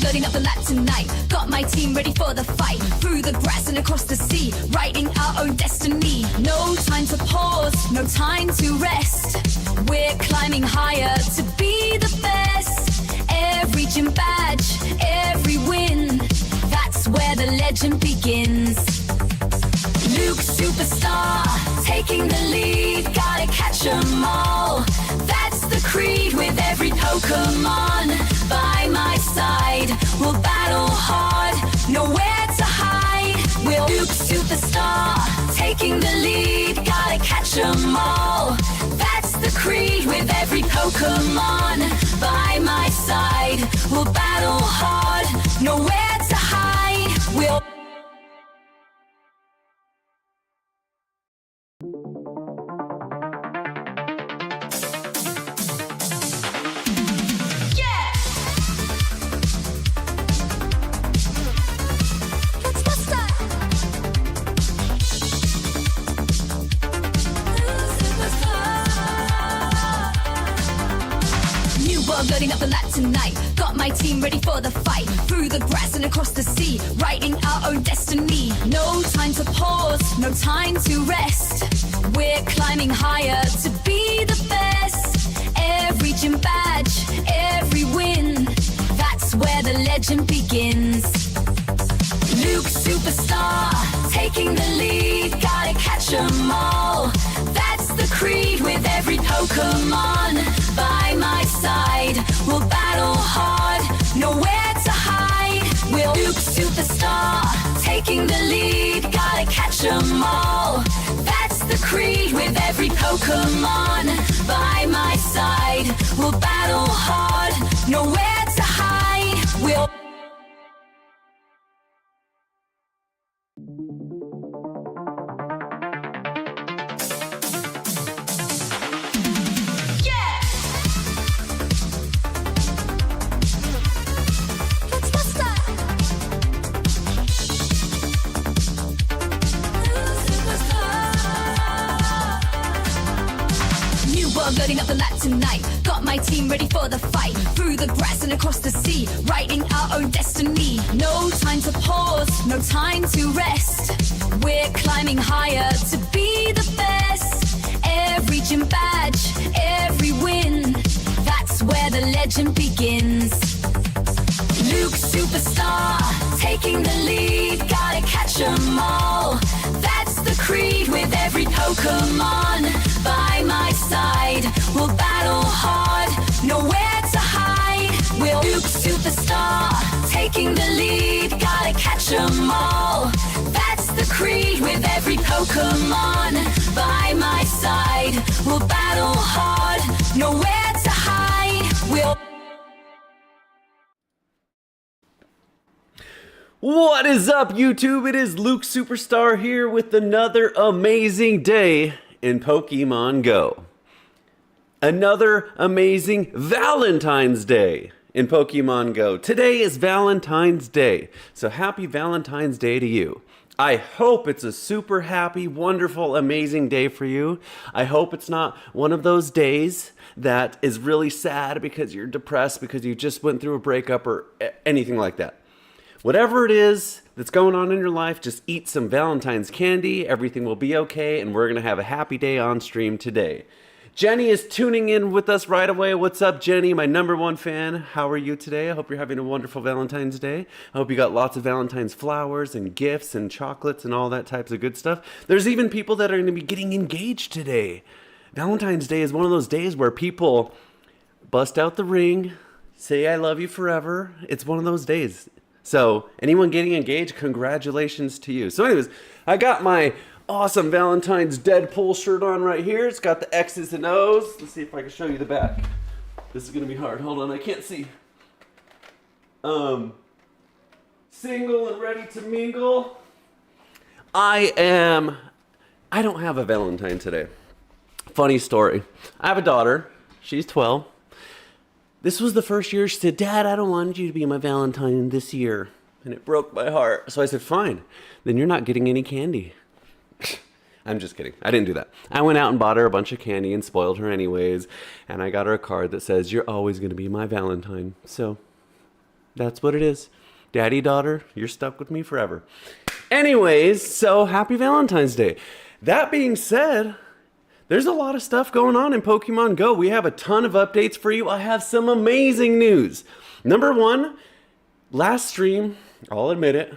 Loading up the lap tonight, got my team ready for the fight. Through the grass and across the sea, writing our own destiny. No time to pause, no time to rest. We're climbing higher to be the best. Every gym badge, every win, that's where the legend begins. Luke Superstar, taking the lead, gotta catch 'em all. That's the creed with every Pokémon. By my side, we'll battle hard, nowhere to hide. We'll Luke Superstar, taking the lead, gotta catch 'em all. That's the creed with every Pokémon. By my side, we'll battle hard, nowhere to hide. We'll loading up the lap tonight, got my team ready for the fight. Through the grass and across the sea, writing our own destiny. No time to pause, no time to rest. We're climbing higher to be the best. Every gym badge, every win, that's where the legend begins. Luke Superstar, taking the lead, gotta catch 'em all. That's the creed with every Pokémon. By my side, we'll battle hard, nowhere to hide. We'll Luke Superstar, taking the lead, gotta catch 'em all. That's the creed with every Pokémon. By my side, we'll battle hard, nowhere to hide. We'll loading up the lap tonight, got my team ready for the fight. Through the grass and across the sea, writing our own destiny. No time to pause, no time to rest. We're climbing higher to be the best. Every gym badge, every win, that's where the legend begins. Luke Superstar, taking the lead, gotta catch 'em all. That's the creed with every Pokémon. By my side, we'll battle hard, nowhere to hide. We'll Luke Superstar, taking the lead, gotta catch 'em all. That's the creed with every Pokémon. By my side, we'll battle hard, nowhere to hide. We'll What is up, YouTube? It is Luke Superstar here with another amazing day in Pokemon Go. Another amazing Valentine's Day in Pokemon Go. Today is Valentine's Day, so happy Valentine's Day to you. I hope it's a super happy, wonderful, amazing day for you. I hope it's not one of those days that is really sad because you're depressed because you just went through a breakup or anything like that. Whatever it is that's going on in your life, just eat some Valentine's candy. Everything will be okay, and we're going to have a happy day on stream today. Jenny is tuning in with us right away. What's up, Jenny, my #1 fan? How are you today? I hope you're having a wonderful Valentine's Day. I hope you got lots of Valentine's flowers and gifts and chocolates and all that types of good stuff. There's even people that are going to be getting engaged today. Valentine's Day is one of those days where people bust out the ring, say I love you forever. It's one of those days. So anyone getting engaged, congratulations to you. So anyways, I got my awesome Valentine's Deadpool shirt on right here. It's got the X's and O's. Let's see if I can show you the back. This is going to be hard. Hold on, I can't see. Single and ready to mingle. I don't have a Valentine today. Funny story. I have a daughter. She's 12. This was the first year she said, Dad, I don't want you to be my Valentine this year. And it broke my heart. So I said, fine, then you're not getting any candy. I'm just kidding. I didn't do that. I went out and bought her a bunch of candy and spoiled her anyways. And I got her a card that says, you're always going to be my Valentine. So that's what it is. Daddy, daughter, you're stuck with me forever. Anyways, so happy Valentine's Day. That being said, there's a lot of stuff going on in Pokemon Go. We have a ton of updates for you. I have some amazing news. Number one, last stream, I'll admit it,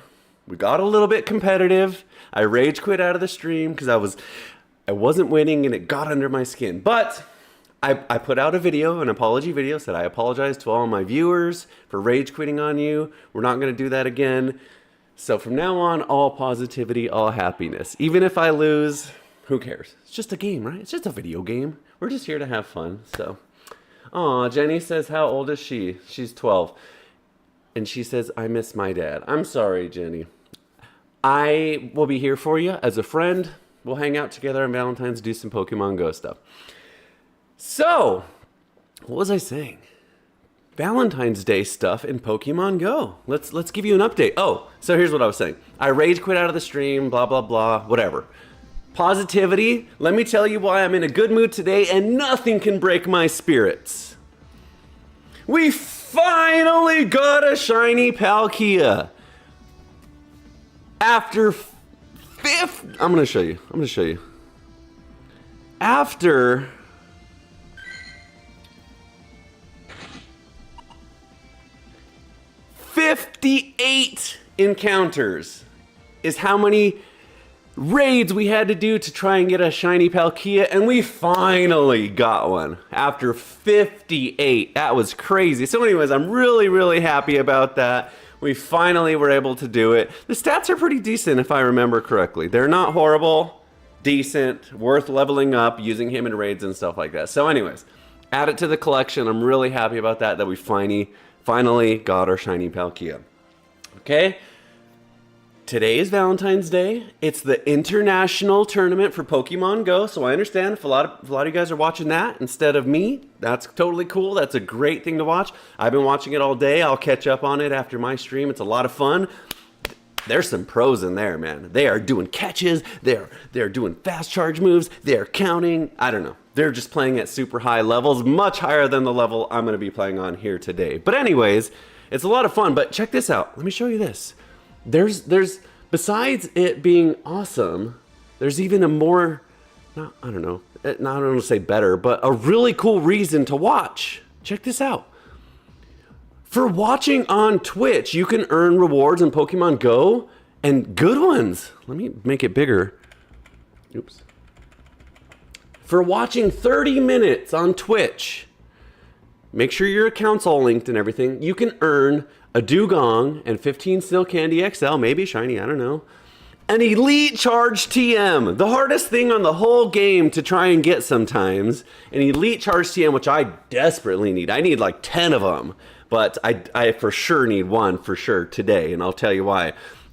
we got a little bit competitive. I rage quit out of the stream because I wasn't winning and it got under my skin. But I put out a video, an apology video, said I apologize to all my viewers for rage quitting on you. We're not going to do that again. So from now on, all positivity, all happiness. Even if I lose, who cares? It's just a game, right? It's just a video game. We're just here to have fun. So, aw, Jenny says, how old is she? She's 12. And she says, I miss my dad. I'm sorry, Jenny. I will be here for you as a friend. We'll hang out together on Valentine's, do some Pokemon Go stuff. So, what was I saying? Valentine's Day stuff in Pokemon Go. Let's give you an update. Oh, so here's what I was saying. I rage quit out of the stream, blah, blah, blah, whatever. Positivity, let me tell you why I'm in a good mood today and nothing can break my spirits. We finally got a shiny Palkia. After I'm going to show you. After 58 encounters is how many raids we had to do to try and get a shiny Palkia, and we finally got one after 58. That was crazy. So anyways, I'm really, really happy about that. We finally were able to do it. The stats are pretty decent if I remember correctly. They're not horrible, decent, worth leveling up, using him in raids and stuff like that. So anyways, add it to the collection. I'm really happy about that we finally got our shiny Palkia. Okay? Today is Valentine's Day. It's the international tournament for Pokemon Go, so I understand if a lot of you guys are watching that instead of me. That's totally cool. That's a great thing to watch. I've been watching it all day. I'll catch up on it after my stream. It's a lot of fun. There's some pros in there, man. They are doing catches. They're doing fast charge moves. They're counting. I don't know. They're just playing at super high levels, much higher than the level I'm going to be playing on here today. But anyways, it's a lot of fun. But check this out. Let me show you this. There's besides it being awesome, there's even a more, I don't want to say better, but a really cool reason to watch. Check this out. For watching on Twitch, you can earn rewards in Pokemon Go, and good ones. Let me make it bigger. Oops. For watching 30 minutes on Twitch, make sure your account's all linked and everything, you can earn a Dugong and 15 Steel Candy XL, maybe shiny, I don't know. An Elite Charge TM, the hardest thing on the whole game to try and get sometimes. An Elite Charge TM, which I desperately need. I need like 10 of them, but I for sure need one for sure today, and I'll tell you why.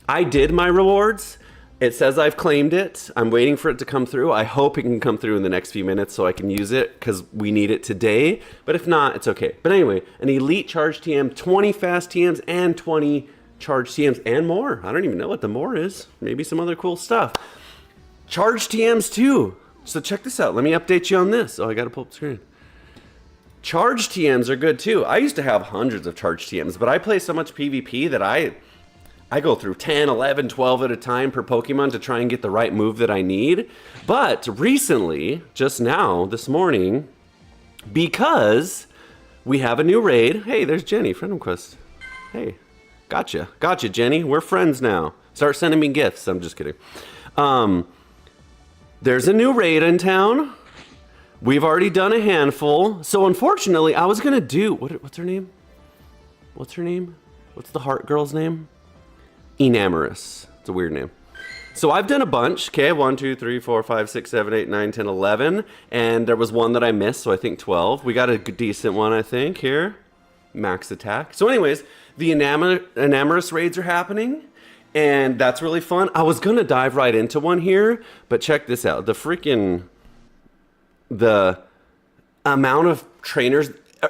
I did my rewards. It says I've claimed it. I'm waiting for it to come through. I hope it can come through in the next few minutes so I can use it because we need it today. But if not, it's okay. But anyway, an Elite Charge TM, 20 Fast TMs, and 20 Charge TMs, and more. I don't even know what the more is. Maybe some other cool stuff. Charge TMs too. So check this out. Let me update you on this. Oh, I got to pull up the screen. Charge TMs are good too. I used to have hundreds of Charge TMs, but I play so much PvP that I go through 10, 11, 12 at a time per Pokemon to try and get the right move that I need. But recently, just now, this morning, because we have a new raid. Hey, there's Jenny, friend request. Hey, gotcha, Jenny. We're friends now. Start sending me gifts. I'm just kidding. There's a new raid in town. We've already done a handful. So unfortunately, I was going to do, what's her name? What's the heart girl's name? Enamorous. It's a weird name. So I've done a bunch. Okay, 1, 2, 3, 4, 5, 6, 7, 8, 9, 10, 11. And there was one that I missed, so I think 12. We got a decent one, I think, here. Max attack. So anyways, the Enamorous raids are happening. And that's really fun. I was going to dive right into one here, but check this out. The freaking the amount of trainers.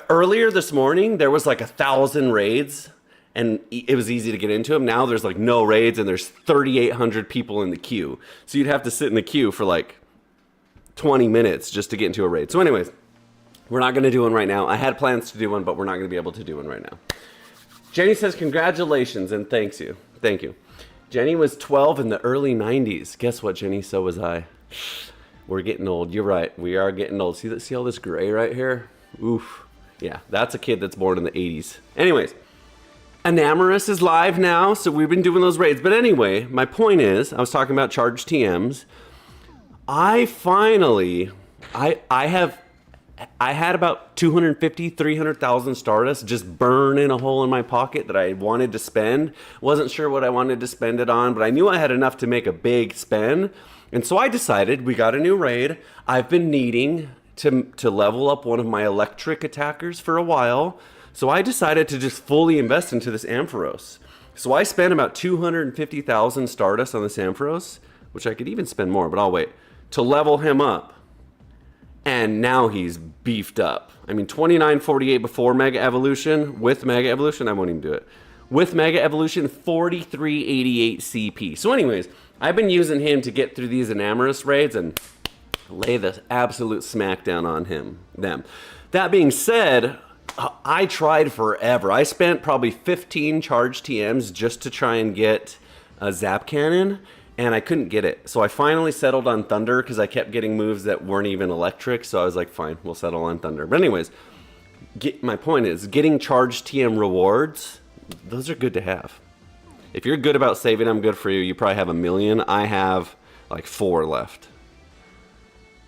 Earlier this morning, there was like 1,000 raids, and it was easy to get into them. Now there's like no raids, and there's 3,800 people in the queue. So you'd have to sit in the queue for like 20 minutes just to get into a raid. So anyways, we're not going to do one right now. I had plans to do one, but we're not going to be able to do one right now. Jenny says, congratulations, and thank you. Thank you. Jenny was 12 in the early 90s. Guess what, Jenny? So was I. We're getting old. You're right. We are getting old. See all this gray right here? Oof. Yeah, that's a kid that's born in the 80s. Anyways, Enamorous is live now, so we've been doing those raids. But anyway, my point is, I was talking about charged TMs. I had about 250, 300,000 Stardust just burning a hole in my pocket that I wanted to spend. Wasn't sure what I wanted to spend it on, but I knew I had enough to make a big spend. And so I decided, we got a new raid. I've been needing to level up one of my electric attackers for a while. So I decided to just fully invest into this Ampharos. So I spent about 250,000 Stardust on this Ampharos, which I could even spend more, but I'll wait, to level him up. And now he's beefed up. I mean, 2948 before Mega Evolution. With Mega Evolution, I won't even do it. With Mega Evolution, 4388 CP. So anyways, I've been using him to get through these Enamorous raids and lay the absolute smackdown on them. That being said, I tried forever. I spent probably 15 charged TMs just to try and get a Zap Cannon, and I couldn't get it. So I finally settled on Thunder because I kept getting moves that weren't even electric. So I was like, fine, we'll settle on Thunder. But anyways, my point is, getting charged TM rewards, those are good to have. If you're good about saving them, good for you. You probably have 1 million. I have like 4 left.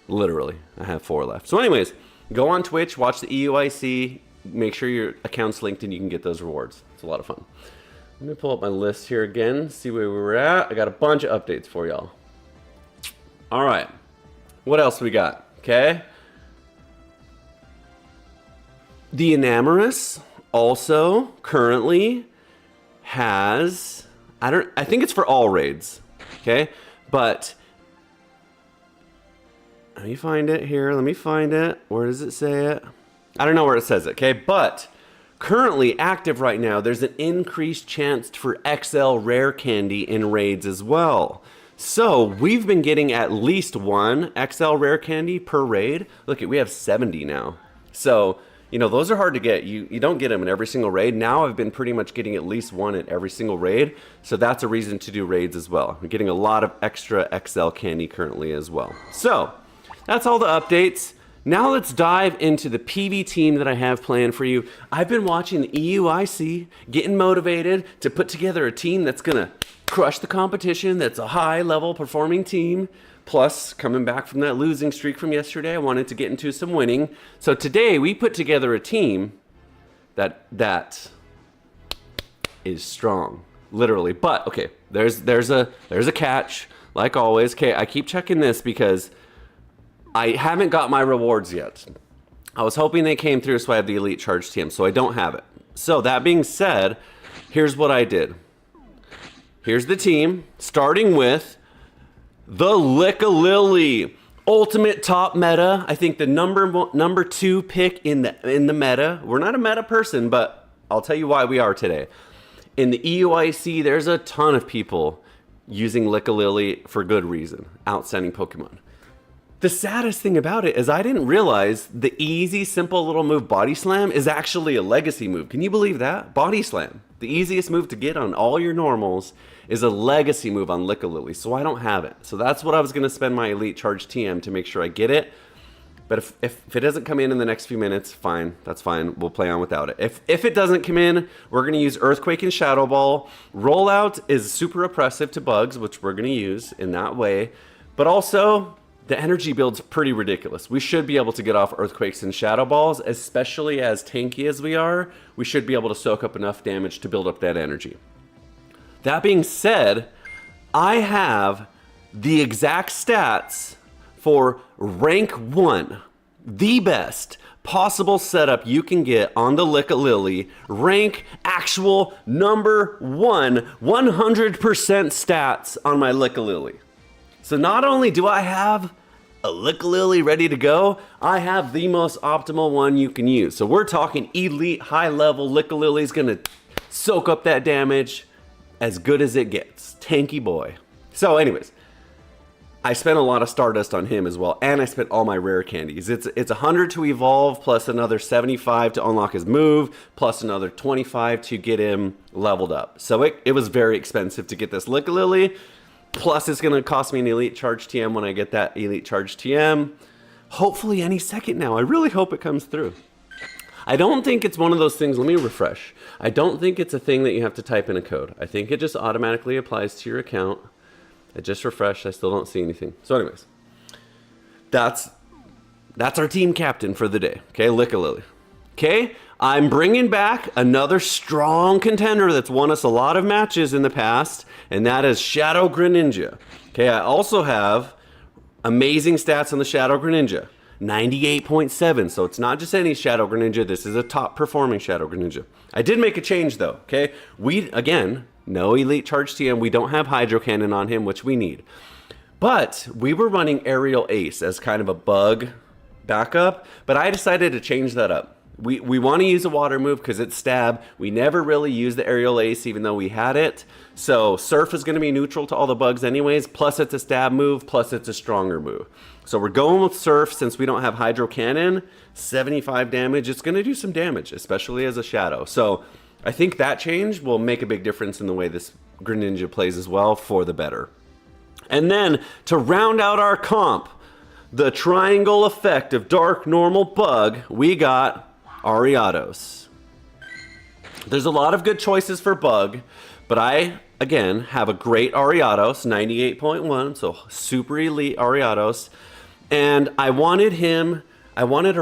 Literally, I have 4 left. So anyways, go on Twitch, watch the EUIC, make sure your account's linked and you can get those rewards. It's a lot of fun. Let me pull up my list here again, see where we were at. I got a bunch of updates for y'all. All right, what else we got? Okay. The Enamorous also currently has, I think it's for all raids, okay? But let me find it here. Let me find it. Where does it say it? I don't know where it says it, okay? But currently active right now, there's an increased chance for XL rare candy in raids as well. So we've been getting at least 1 XL rare candy per raid. Look, we have 70 now. So, you know, those are hard to get. You don't get them in every single raid. Now I've been pretty much getting at least 1 at every single raid. So that's a reason to do raids as well. I'm getting a lot of extra XL candy currently as well. So that's all the updates. Now let's dive into the PV team that I have planned for you. I've been watching the EUIC, getting motivated to put together a team that's gonna crush the competition, that's a high level performing team. Plus, coming back from that losing streak from yesterday, I wanted to get into some winning. So today we put together a team that is strong, literally. But okay, there's a catch, like always. Okay, I keep checking this because I haven't got my rewards yet. I was hoping they came through so I have the elite charge team, so I don't have it. So that being said, here's what I did. Here's the team, starting with the Lick-a-Lily. Ultimate top meta. I think the number 2 pick in the meta. We're not a meta person, but I'll tell you why we are today. In the EUIC, there's a ton of people using Lick-a-Lily for good reason. Outstanding Pokemon. The saddest thing about it is I didn't realize the easy, simple little move Body Slam is actually a legacy move. Can you believe that? Body Slam, the easiest move to get on all your normals, is a legacy move on Lick-a-Lily, so I don't have it. So that's what I was going to spend my Elite Charge TM to make sure I get it. But if it doesn't come in the next few minutes, fine. That's fine. We'll play on without it. If it doesn't come in, we're going to use Earthquake and Shadow Ball. Rollout is super oppressive to bugs, which we're going to use in that way. But also, the energy build's pretty ridiculous. We should be able to get off Earthquakes and Shadow Balls, especially as tanky as we are. We should be able to soak up enough damage to build up that energy. That being said, I have the exact stats for rank 1, the best possible setup you can get on the Lick-a-Lily, rank actual number 1, 100% stats on my Lick-a-Lily. So not only do I have a Lick-a-Lily ready to go, I have the most optimal one you can use. So we're talking elite, high-level Lick-a-Lily is going to soak up that damage as good as it gets. Tanky boy. So anyways, I spent a lot of Stardust on him as well, and I spent all my rare candies. It's 100 to evolve, plus another 75 to unlock his move, plus another 25 to get him leveled up. So it was very expensive to get this Lick-a-Lily, plus it's going to cost me an Elite Charge TM when I get that Elite Charge TM. Hopefully any second now. I really hope it comes through. I don't think it's one of those things, let me refresh. I don't think it's a thing that you have to type in a code. I think it just automatically applies to your account. I just refreshed, I still don't see anything. So anyways, that's our team captain for the day, okay, Lick-a-Lily. Okay, I'm bringing back another strong contender that's won us a lot of matches in the past, and that is Shadow Greninja. Okay, I also have amazing stats on the Shadow Greninja. 98.7, so it's not just any Shadow Greninja, this is a top performing Shadow Greninja. I did make a change though, okay? Again, no Elite Charge TM, we don't have Hydro Cannon on him, which we need. But we were running Aerial Ace as kind of a bug backup, but I decided to change that up. We want to use a water move because it's stab. We never really used the Aerial Ace even though we had it. So Surf is going to be neutral to all the bugs anyways, plus it's a stab move, plus it's a stronger move. So we're going with Surf since we don't have Hydro Cannon. 75 damage, it's going to do some damage, especially as a Shadow. So I think that change will make a big difference in the way this Greninja plays as well, for the better. And then to round out our comp, the triangle effect of Dark, Normal, Bug, we got Ariados. There's a lot of good choices for Bug, but I, again, have a great Ariados, 98.1, so super elite Ariados. And I wanted a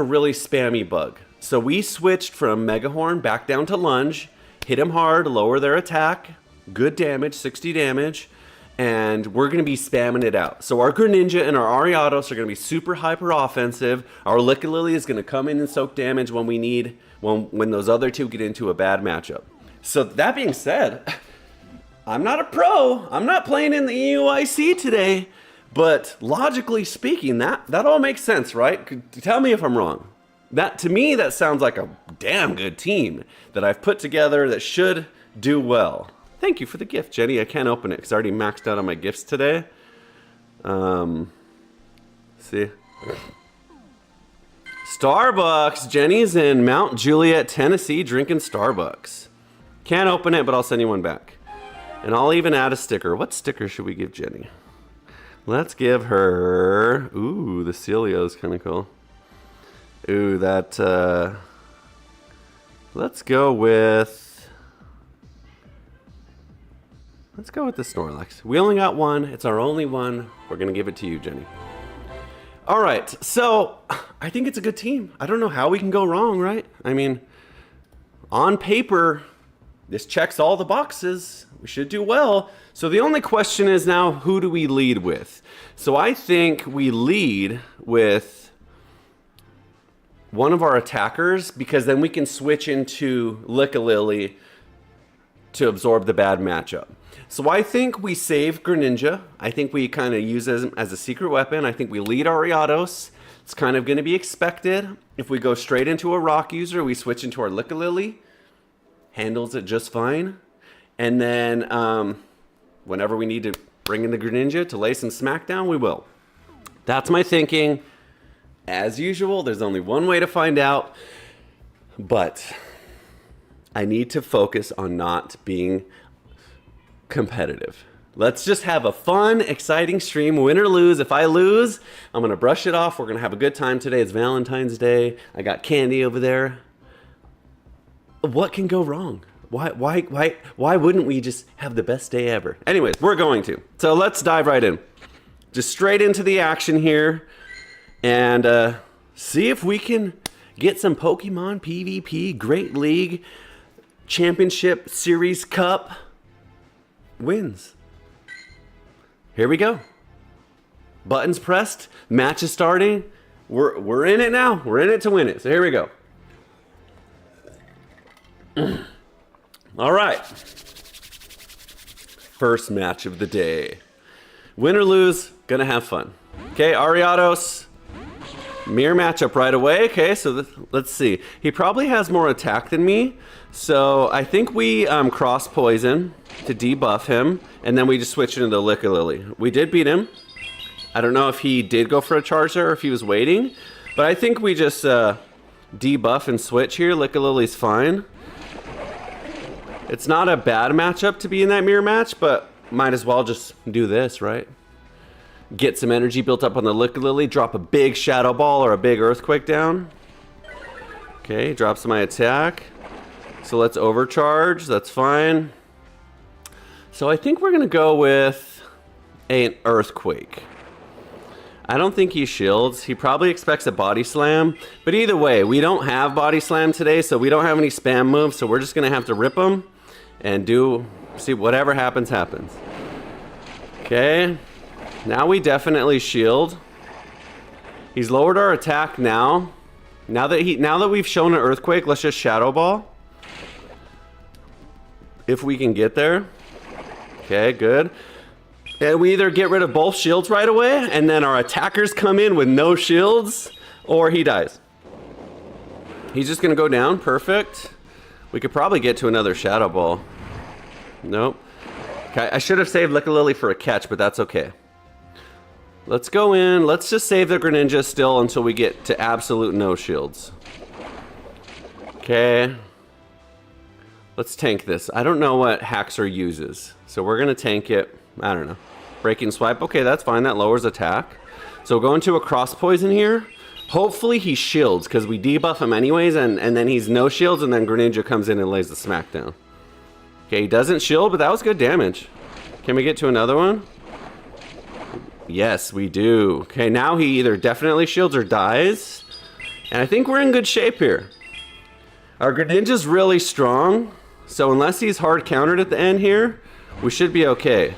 really spammy Bug. So we switched from Mega Horn back down to Lunge, hit him hard, lower their attack, good damage, 60 damage, and we're going to be spamming it out. So our Greninja and our Ariados are going to be super hyper offensive. Our Lick-a-Lily is going to come in and soak damage when we need, when those other two get into a bad matchup. So that being said, I'm not a pro. I'm not playing in the EUIC today, but logically speaking, that all makes sense, right? Tell me if I'm wrong. That, to me, that sounds like a damn good team that I've put together that should do well. Thank you for the gift, Jenny. I can't open it because I already maxed out on my gifts today. See. Starbucks. Jenny's in Mount Juliet, Tennessee, drinking Starbucks. Can't open it, but I'll send you one back. And I'll even add a sticker. What sticker should we give Jenny? Let's give her... Ooh, the Celio is kind of cool. Ooh, that... Let's go with the Snorlax. We only got one. It's our only one. We're going to give it to you, Jenny. All right. So I think it's a good team. I don't know how we can go wrong, right? I mean, on paper, this checks all the boxes. We should do well. So the only question is now, who do we lead with? So I think we lead with one of our attackers, because then we can switch into Lick-a-Lily to absorb the bad matchup. So I think we save Greninja. I think we kind of use it as a secret weapon. I think we lead Ariados. It's kind of going to be expected. If we go straight into a rock user, we switch into our Lick-a-Lily. Handles it just fine. And then whenever we need to bring in the Greninja to lay some smackdown, we will. That's my thinking. As usual, there's only one way to find out, but I need to focus on not being competitive. Let's just have a fun, exciting stream, win or lose. If I lose, I'm going to brush it off. We're going to have a good time today. It's Valentine's Day. I got candy over there. What can go wrong? Why wouldn't we just have the best day ever? Anyways, we're going to. So let's dive right in. Just straight into the action here. And see if we can get some Pokemon PvP Great League Championship Series Cup wins. Here we go. Buttons pressed. Match is starting. We're in it now. We're in it to win it. So here we go. All right. First match of the day. Win or lose, gonna have fun. Okay, Ariados. Mirror matchup right away. Okay, so let's see. He probably has more attack than me. So I think we cross poison to debuff him. And then we just switch it into Lickalily. We did beat him. I don't know if he did go for a charge there or if he was waiting. But I think we just debuff and switch here. Lickalily's fine. It's not a bad matchup to be in that mirror match, but might as well just do this, right? Get some energy built up on the Lickalily, drop a big Shadow Ball or a big Earthquake down. Okay, drops my attack. So let's overcharge, that's fine. So I think we're gonna go with an Earthquake. I don't think he shields. He probably expects a Body Slam. But either way, we don't have Body Slam today, so we don't have any spam moves, so we're just gonna have to rip him and see whatever happens, happens. Okay, now we definitely shield. He's lowered our attack now. Now that we've shown an Earthquake, let's just Shadow Ball. If we can get there. Okay, good. And we either get rid of both shields right away, and then our attackers come in with no shields, or he dies. He's just gonna go down, perfect. We could probably get to another Shadow Ball. Nope. Okay, I should have saved Lickalily for a catch, but that's okay. Let's go in, let's just save the Greninja still until we get to absolute no shields. Okay. Let's tank this. I don't know what Haxor uses, so we're gonna tank it. I don't know. Breaking Swipe, okay, that's fine, that lowers attack. So go into a Cross Poison here. Hopefully he shields, because we debuff him anyways, and then he's no shields, and then Greninja comes in and lays the smack down. Okay, he doesn't shield, but that was good damage. Can we get to another one? Yes, we do. Okay, now he either definitely shields or dies. And I think we're in good shape here. Our Greninja's really strong, so unless he's hard countered at the end here, we should be okay.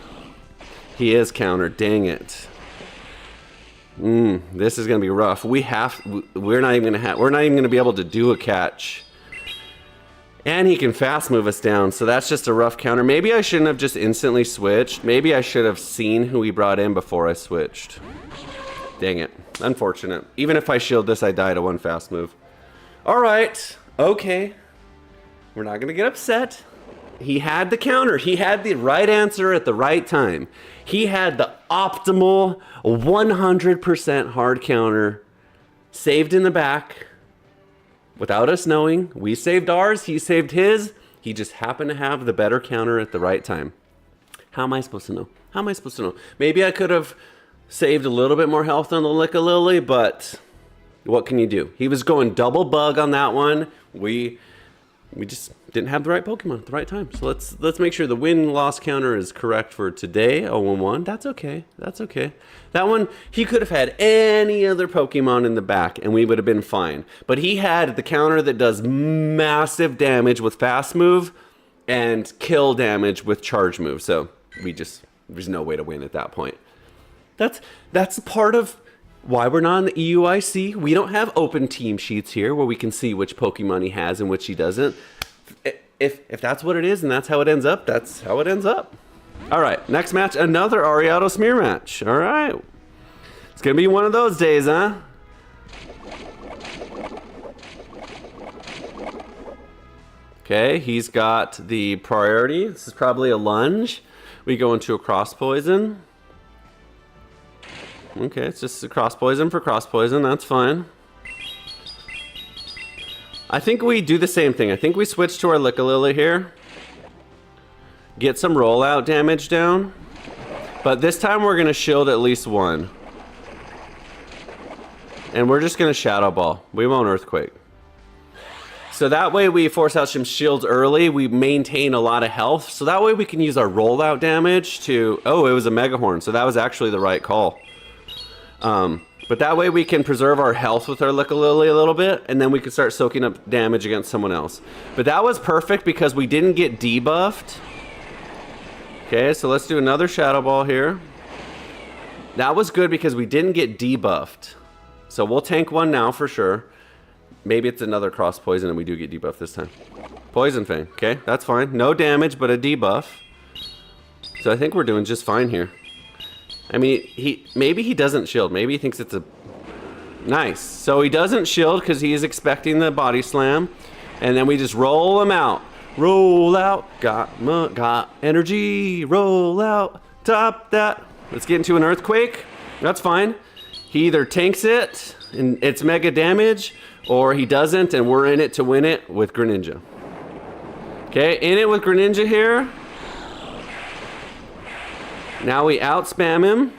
He is countered, dang it. This is gonna be rough. We're not even gonna be able to do a catch. And he can fast move us down, so that's just a rough counter. Maybe I shouldn't have just instantly switched. Maybe I should have seen who he brought in before I switched. Dang it, unfortunate. Even if I shield this, I die to one fast move. All right, okay. We're not gonna get upset. He had the counter. He had the right answer at the right time. He had the optimal 100% hard counter saved in the back. Without us knowing, we saved ours, he saved his. He just happened to have the better counter at the right time. How am I supposed to know? How am I supposed to know? Maybe I could have saved a little bit more health on the Lickalily, but what can you do? He was going double bug on that one. We just didn't have the right Pokemon at the right time. So let's make sure the win-loss counter is correct for today. 0-1-1. That's okay. That's okay. That one, he could have had any other Pokemon in the back and we would have been fine. But he had the counter that does massive damage with fast move and kill damage with charge move. So there's no way to win at that point. That's part of why we're not in the EUIC. We don't have open team sheets here where we can see which Pokemon he has and which he doesn't. If that's what it is and that's how it ends up, that's how it ends up. All right, next match, another Ariados mirror match. All right. It's going to be one of those days, huh? Okay, he's got the priority. This is probably a lunge. We go into a cross poison. Okay, it's just a cross poison for cross poison. That's fine. I think we do the same thing. I think we switch to our Lickalily here. Get some rollout damage down. But this time we're going to shield at least one. And we're just going to Shadow Ball. We won't Earthquake. So that way we force out some shields early. We maintain a lot of health. So that way we can use our rollout damage to... Oh, it was a Mega Horn. So that was actually the right call. But that way we can preserve our health with our Lickalily a little bit, and then we can start soaking up damage against someone else. But that was perfect because we didn't get debuffed. Okay, so let's do another Shadow Ball here. That was good because we didn't get debuffed. So we'll tank one now for sure. Maybe it's another cross poison and we do get debuffed this time. Poison Fang, okay, that's fine. No damage, but a debuff. So I think we're doing just fine here. I mean, maybe he doesn't shield. Maybe he thinks it's a... Nice. So he doesn't shield because he is expecting the body slam. And then we just roll him out. Roll out. Got energy. Roll out. Top that. Let's get into an earthquake. That's fine. He either tanks it and it's mega damage, or he doesn't and we're in it to win it with Greninja. Okay, in it with Greninja here. Now we outspam him.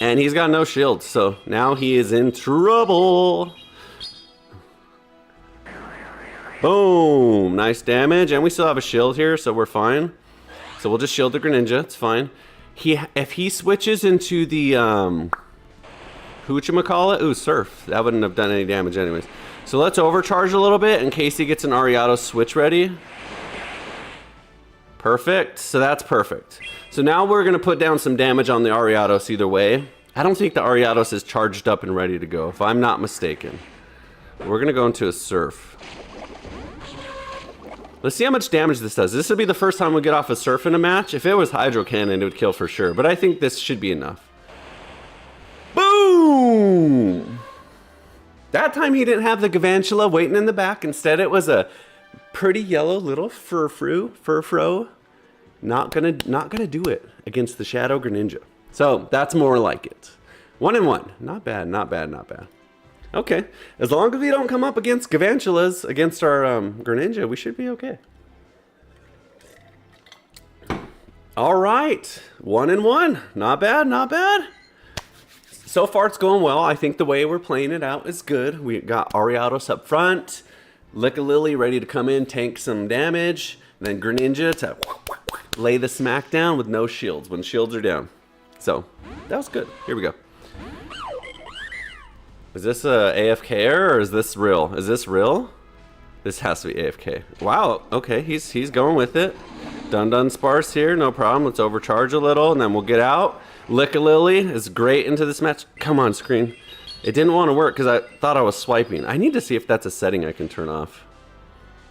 And he's got no shield, so now he is in trouble. Boom, nice damage. And we still have a shield here, so we're fine. So we'll just shield the Greninja, it's fine. If he switches into the, whatchamacallit? Ooh, Surf. That wouldn't have done any damage anyways. So let's overcharge a little bit in case he gets an Ariados switch ready. Perfect, so that's perfect. So now we're gonna put down some damage on the Ariados either way. I don't think the Ariados is charged up and ready to go, if I'm not mistaken. We're gonna go into a Surf. Let's see how much damage this does. This would be the first time we get off a Surf in a match. If it was Hydro Cannon, it would kill for sure, but I think this should be enough. Boom! That time he didn't have the Galvantula waiting in the back. Instead, it was a pretty yellow little Furfro. Not gonna do it against the Shadow Greninja. So that's more like it. 1-1. Not bad, not bad, not bad. Okay, as long as we don't come up against Galvantulas against our Greninja, we should be okay. All right, 1-1. Not bad, not bad. So far it's going well. I think the way we're playing it out is good. We got Ariados up front, Lickalily ready to come in, tank some damage, and then Greninja to lay the smack down with no shields when shields are down. So that was good. Here we go. Is this a AFK or is this real? Is this real? This has to be AFK. Wow, okay, he's going with it. Dun sparse here, no problem. Let's overcharge a little and then we'll get out. Lickalily is great into this match. Come on, screen. It didn't want to work because I thought I was swiping. I need to see if that's a setting I can turn off.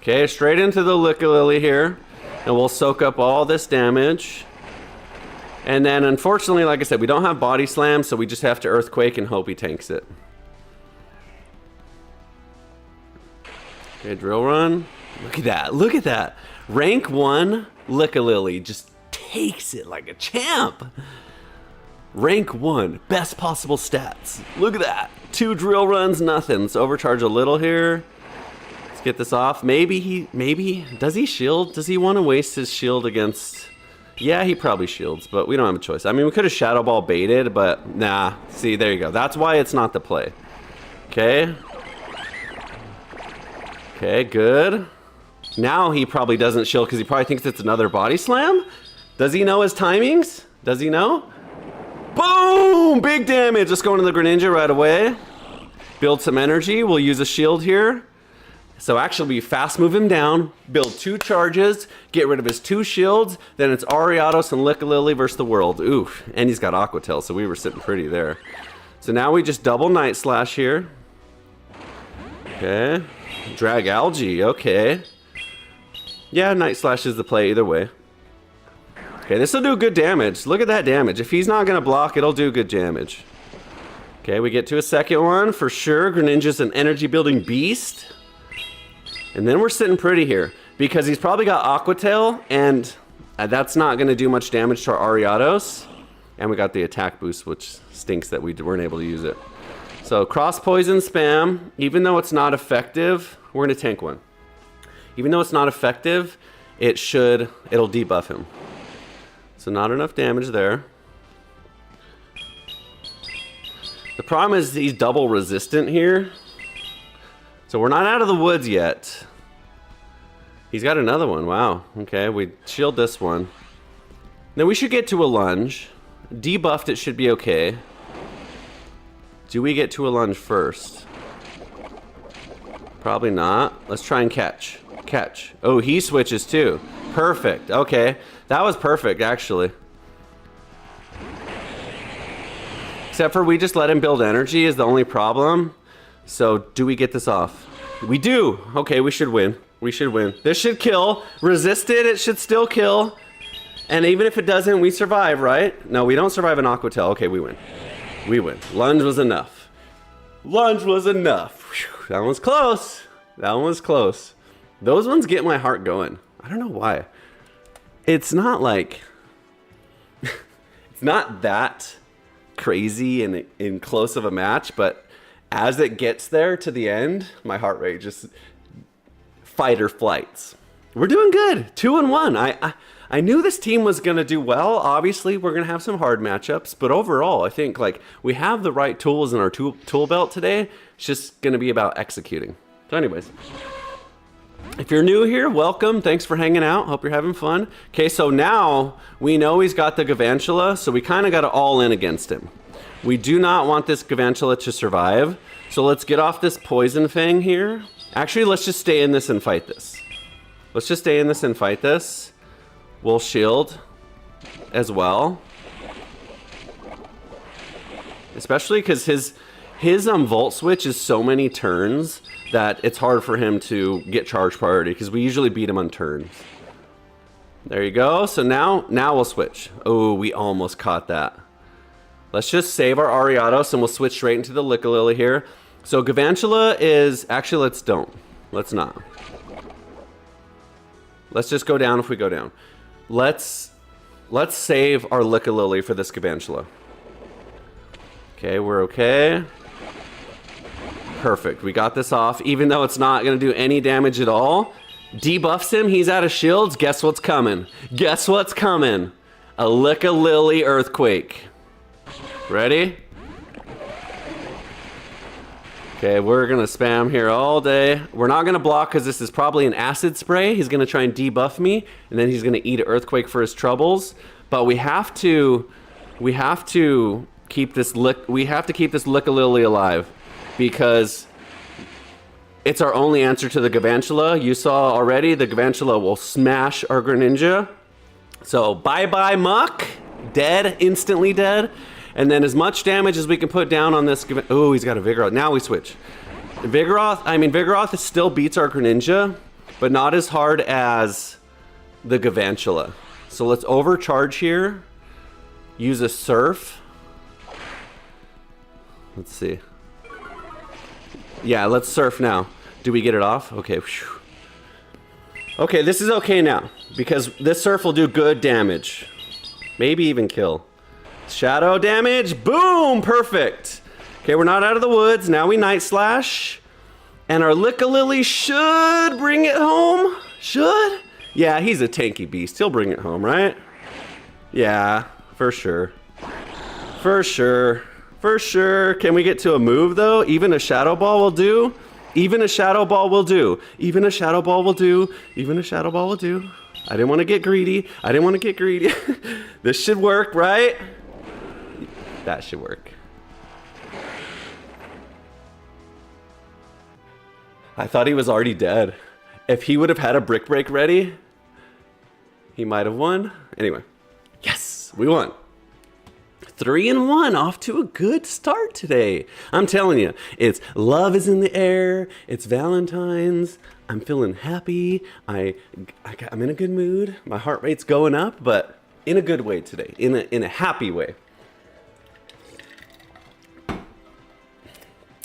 Okay, straight into the Lickalily here. And we'll soak up all this damage. And then unfortunately, like I said, we don't have body slam, so we just have to earthquake and hope he tanks it. Okay, drill run. Look at that. Look at that. Rank 1 Lickalily just takes it like a champ. Rank 1. Best possible stats. Look at that. 2 drill runs, nothing. Let's overcharge a little here. Let's get this off. Maybe, does he shield? Does he want to waste his shield against... Yeah, he probably shields, but we don't have a choice. I mean, we could have Shadow Ball baited, but nah. See, there you go. That's why it's not the play. Okay. Okay, good. Now he probably doesn't shield because he probably thinks it's another body slam. Does he know his timings? Does he know? Boom! Big damage. Let's go into the Greninja right away. Build some energy. We'll use a shield here. So actually we fast move him down, build 2 charges, get rid of his 2 shields, then it's Ariados and Lickalily versus the world. Oof, and he's got Aqua Tail, so we were sitting pretty there. So now we just double Night Slash here. Okay, Drag Algae, okay. Yeah, Night Slash is the play either way. Okay, this will do good damage. Look at that damage. If he's not gonna block, it'll do good damage. Okay, we get to a second one for sure. Greninja's an energy building beast. And then we're sitting pretty here because he's probably got Aqua Tail and that's not going to do much damage to our Ariados. And we got the attack boost, which stinks that we weren't able to use it. So cross poison spam, even though it's not effective, we're going to tank one. Even though it's not effective, it'll debuff him. So not enough damage there. The problem is he's double resistant here. So we're not out of the woods yet. He's got another one. Wow. Okay, we shield this one. Then we should get to a lunge. Debuffed, it should be okay. Do we get to a lunge first? Probably not. Let's try and catch. Catch. Oh, he switches too. Perfect. Okay. That was perfect, actually. Except for we just let him build energy is the only problem. So, do we get this off? We do! Okay, we should win. We should win. This should kill. Resisted, it should still kill. And even if it doesn't, we survive, right? No, we don't survive an Aqua Tail. Okay, we win. We win. Lunge was enough. Lunge was enough. Whew, that one was close. That one was close. Those ones get my heart going. I don't know why. It's not like... it's not that crazy and in close of a match, but as it gets there to the end, my heart rate just fight or flights. We're doing good. 2-1. I knew this team was going to do well. Obviously, we're going to have some hard matchups, but overall, I think like we have the right tools in our tool belt today. It's just going to be about executing. So anyways, if you're new here, welcome. Thanks for hanging out. Hope you're having fun. Okay, so now we know he's got the Gavantula, so we kind of got to all in against him. We do not want this Gavantula to survive, so let's get off this Poison Fang here. Actually, let's just stay in this and fight this. Let's just stay in this and fight this. We'll shield as well. Especially because his Volt Switch is so many turns that it's hard for him to get charge priority because we usually beat him on turns. There you go. So now we'll switch. Oh, we almost caught that. Let's just save our Ariados and we'll switch straight into the Lickalily here. So Gavantula is... Actually, let's not. Let's just go down if we go down. Let's save our Lickalily for this Gavantula. Okay, we're okay. Perfect. We got this off, even though it's not going to do any damage at all. Debuffs him. He's out of shields. Guess what's coming? Guess what's coming? A Lickalily Earthquake. Ready? Okay, we're going to spam here all day. We're not going to block because this is probably an acid spray. He's going to try and debuff me, and then he's going to eat an Earthquake for his troubles. But we have to keep this Lickalily alive because it's our only answer to the Gavantula. You saw already the Gavantula will smash our Greninja. So bye-bye Muck. Dead, instantly dead. And then as much damage as we can put down on this... Oh, he's got a Vigoroth. Now we switch. Vigoroth still beats our Greninja, but not as hard as the Gavantula. So let's overcharge here. Use a Surf. Let's see. Yeah, let's Surf now. Do we get it off? Okay. Whew. Okay, this is okay now, because this Surf will do good damage. Maybe even kill. Shadow damage, boom, perfect. Okay, we're not out of the woods. Now we Night Slash. And our Lickalily should bring it home. Should? Yeah, he's a tanky beast. He'll bring it home, right? Yeah, for sure. For sure. For sure. Can we get to a move, though? Even a Shadow Ball will do. Even a Shadow Ball will do. Even a Shadow Ball will do. Even a Shadow Ball will do. I didn't want to get greedy. I didn't want to get greedy. This should work, right? That should work. I thought he was already dead. If he would have had a Brick Break ready, he might have won. Anyway, yes, we won. 3-1, off to a good start today. I'm telling you, it's love is in the air. It's Valentine's. I'm feeling happy. I'm in a good mood. My heart rate's going up, but in a good way today. In a happy way.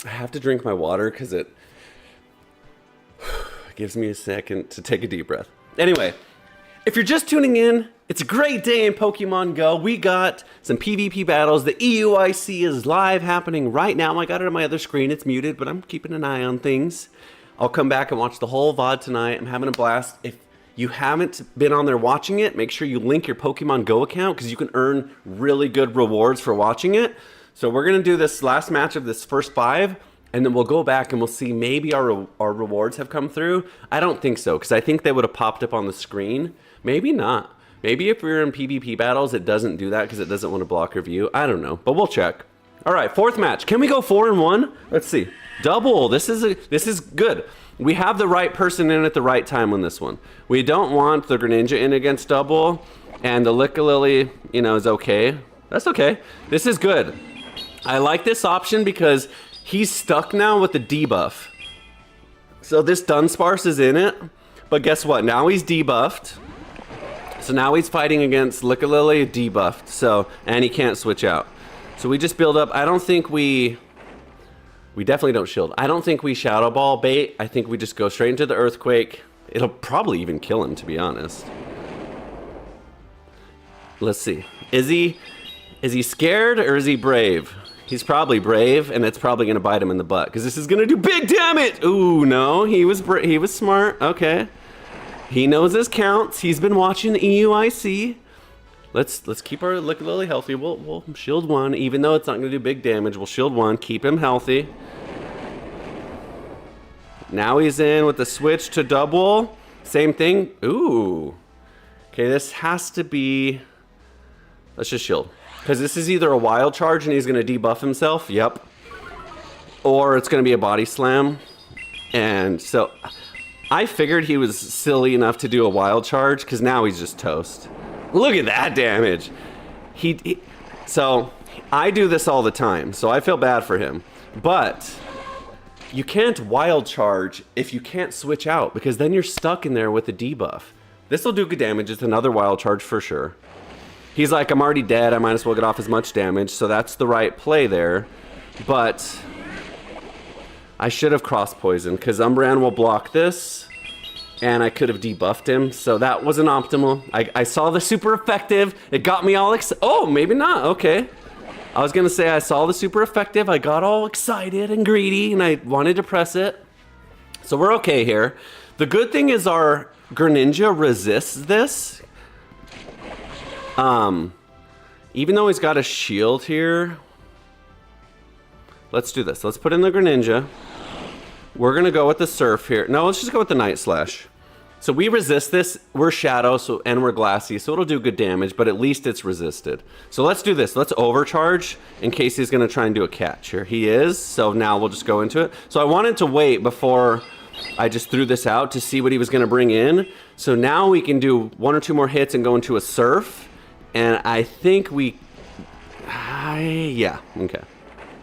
I have to drink my water because it gives me a second to take a deep breath. Anyway, if you're just tuning in, it's a great day in Pokemon Go. We got some PvP battles. The EUIC is live happening right now. I got it on my other screen. It's muted, but I'm keeping an eye on things. I'll come back and watch the whole VOD tonight. I'm having a blast. If you haven't been on there watching it, make sure you link your Pokemon Go account because you can earn really good rewards for watching it. So we're going to do this last match of this first 5, and then we'll go back and we'll see maybe our rewards have come through. I don't think so, because I think they would have popped up on the screen. Maybe not. Maybe if we're in PvP battles, it doesn't do that because it doesn't want to block your view. I don't know, but we'll check. All right, 4th match. Can we go 4-1? Let's see. Double. This is good. We have the right person in at the right time on this one. We don't want the Greninja in against double, and the Lickalily, is okay. That's okay. This is good. I like this option because he's stuck now with the debuff. So this Dunsparce is in it, but guess what? Now he's debuffed. So now he's fighting against Lickalily debuffed, so, and he can't switch out. So we just build up. I don't think we definitely don't shield. I don't think we Shadow Ball bait. I think we just go straight into the Earthquake. It'll probably even kill him, to be honest. Let's see. Is he scared or is he brave? He's probably brave, and it's probably gonna bite him in the butt because this is gonna do big damage. Ooh, no, he was smart. Okay, he knows his counts. He's been watching the EUIC. Let's keep our Lickalily healthy. We'll shield one, even though it's not gonna do big damage. We'll shield one, keep him healthy. Now he's in with the switch to double. Same thing. Ooh. Okay, this has to be. Let's just shield. Because this is either a wild charge and he's going to debuff himself. Yep. Or it's going to be a body slam. And so I figured he was silly enough to do a wild charge because now he's just toast. Look at that damage. So I do this all the time. So I feel bad for him. But you can't wild charge if you can't switch out because then you're stuck in there with the debuff. This will do good damage. It's another wild charge for sure. He's like, I'm already dead. I might as well get off as much damage. So that's the right play there. But I should have cross poisoned because Umbreon will block this. And I could have debuffed him. So that wasn't optimal. I saw the super effective. It got me all excited. Oh, maybe not. Okay. I was going to say I saw the super effective. I got all excited and greedy. And I wanted to press it. So we're okay here. The good thing is our Greninja resists this. Even though he's got a shield here, let's do this. Let's put in the Greninja. We're gonna go with the Surf here. No, let's just go with the Night Slash. So we resist this. We're Shadow, and we're Glassy, so it'll do good damage, but at least it's resisted. So let's do this. Let's overcharge in case he's gonna try and do a catch here. He is, so now we'll just go into it. So I wanted to wait before I just threw this out to see what he was gonna bring in. So now we can do 1 or 2 more hits and go into a Surf. And I think yeah, okay.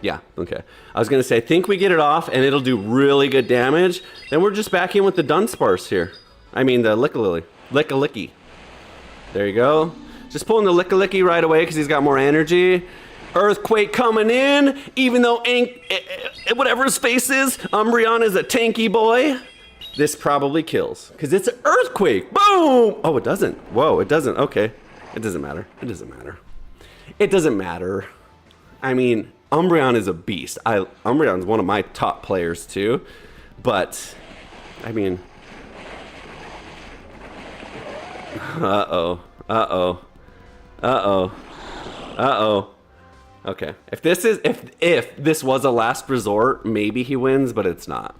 Yeah, okay. I was gonna say, I think we get it off and it'll do really good damage. Then we're just back in with the Dunsparce here. I mean, the Lickalicky. There you go. Just pulling the Lickalicky right away because he's got more energy. Earthquake coming in, even though whatever his face is, Umbreon is a tanky boy. This probably kills because it's an Earthquake. Boom! Oh, it doesn't. Whoa, it doesn't. Okay. It doesn't matter. It doesn't matter. It doesn't matter. I mean, Umbreon is a beast. Umbreon's one of my top players too. But, I mean... Uh-oh. Uh-oh. Uh-oh. Uh-oh. Okay. If this was a last resort, maybe he wins, but it's not.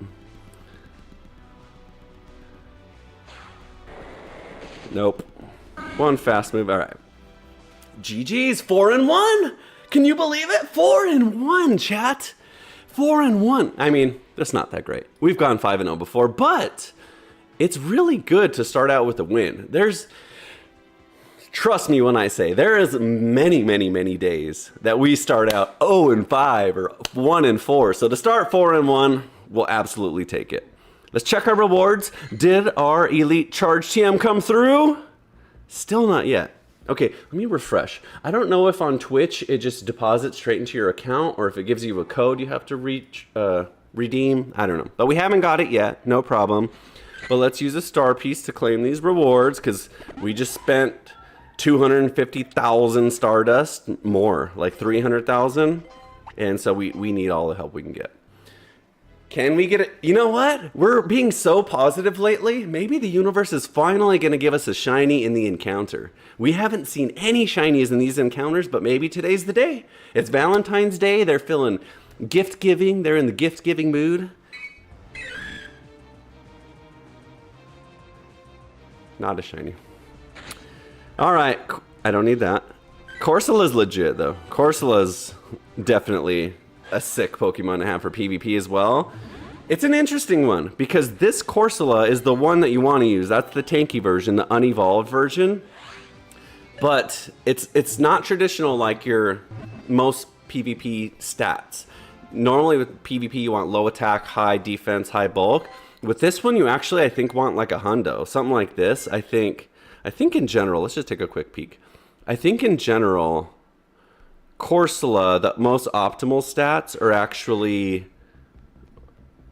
Nope. One fast move. All right. GG's 4-1. Can you believe it? 4-1, chat. 4-1. I mean, that's not that great. We've gone 5-0 before, but it's really good to start out with a win. Trust me when I say there is many days that we start out 0-5 or 1-4. So to start 4-1, we'll absolutely take it. Let's check our rewards. Did our Elite Charge TM come through? Still not yet. Okay, let me refresh. I don't know if on Twitch it just deposits straight into your account or if it gives you a code you have to redeem. I don't know. But we haven't got it yet. No problem. But let's use a star piece to claim these rewards because we just spent 250,000 Stardust, more, like 300,000. And so we need all the help we can get. Can we get it? You know what? We're being so positive lately. Maybe the universe is finally going to give us a shiny in the encounter. We haven't seen any shinies in these encounters, but maybe today's the day. It's Valentine's Day. They're feeling gift giving. They're in the gift giving mood. Not a shiny. All right. I don't need that. Corsola's legit, though. Corsola's definitely a sick Pokemon to have for PvP as well. It's an interesting one because this Corsola is the one that you want to use. That's the tanky version, the unevolved version. But it's not traditional like your most PvP stats. Normally with PvP you want low attack, high defense, high bulk. With this one you actually I think want like a hundo, something like this. I think I think in general, let's just take a quick peek. I think in general, Corsola, the most optimal stats are actually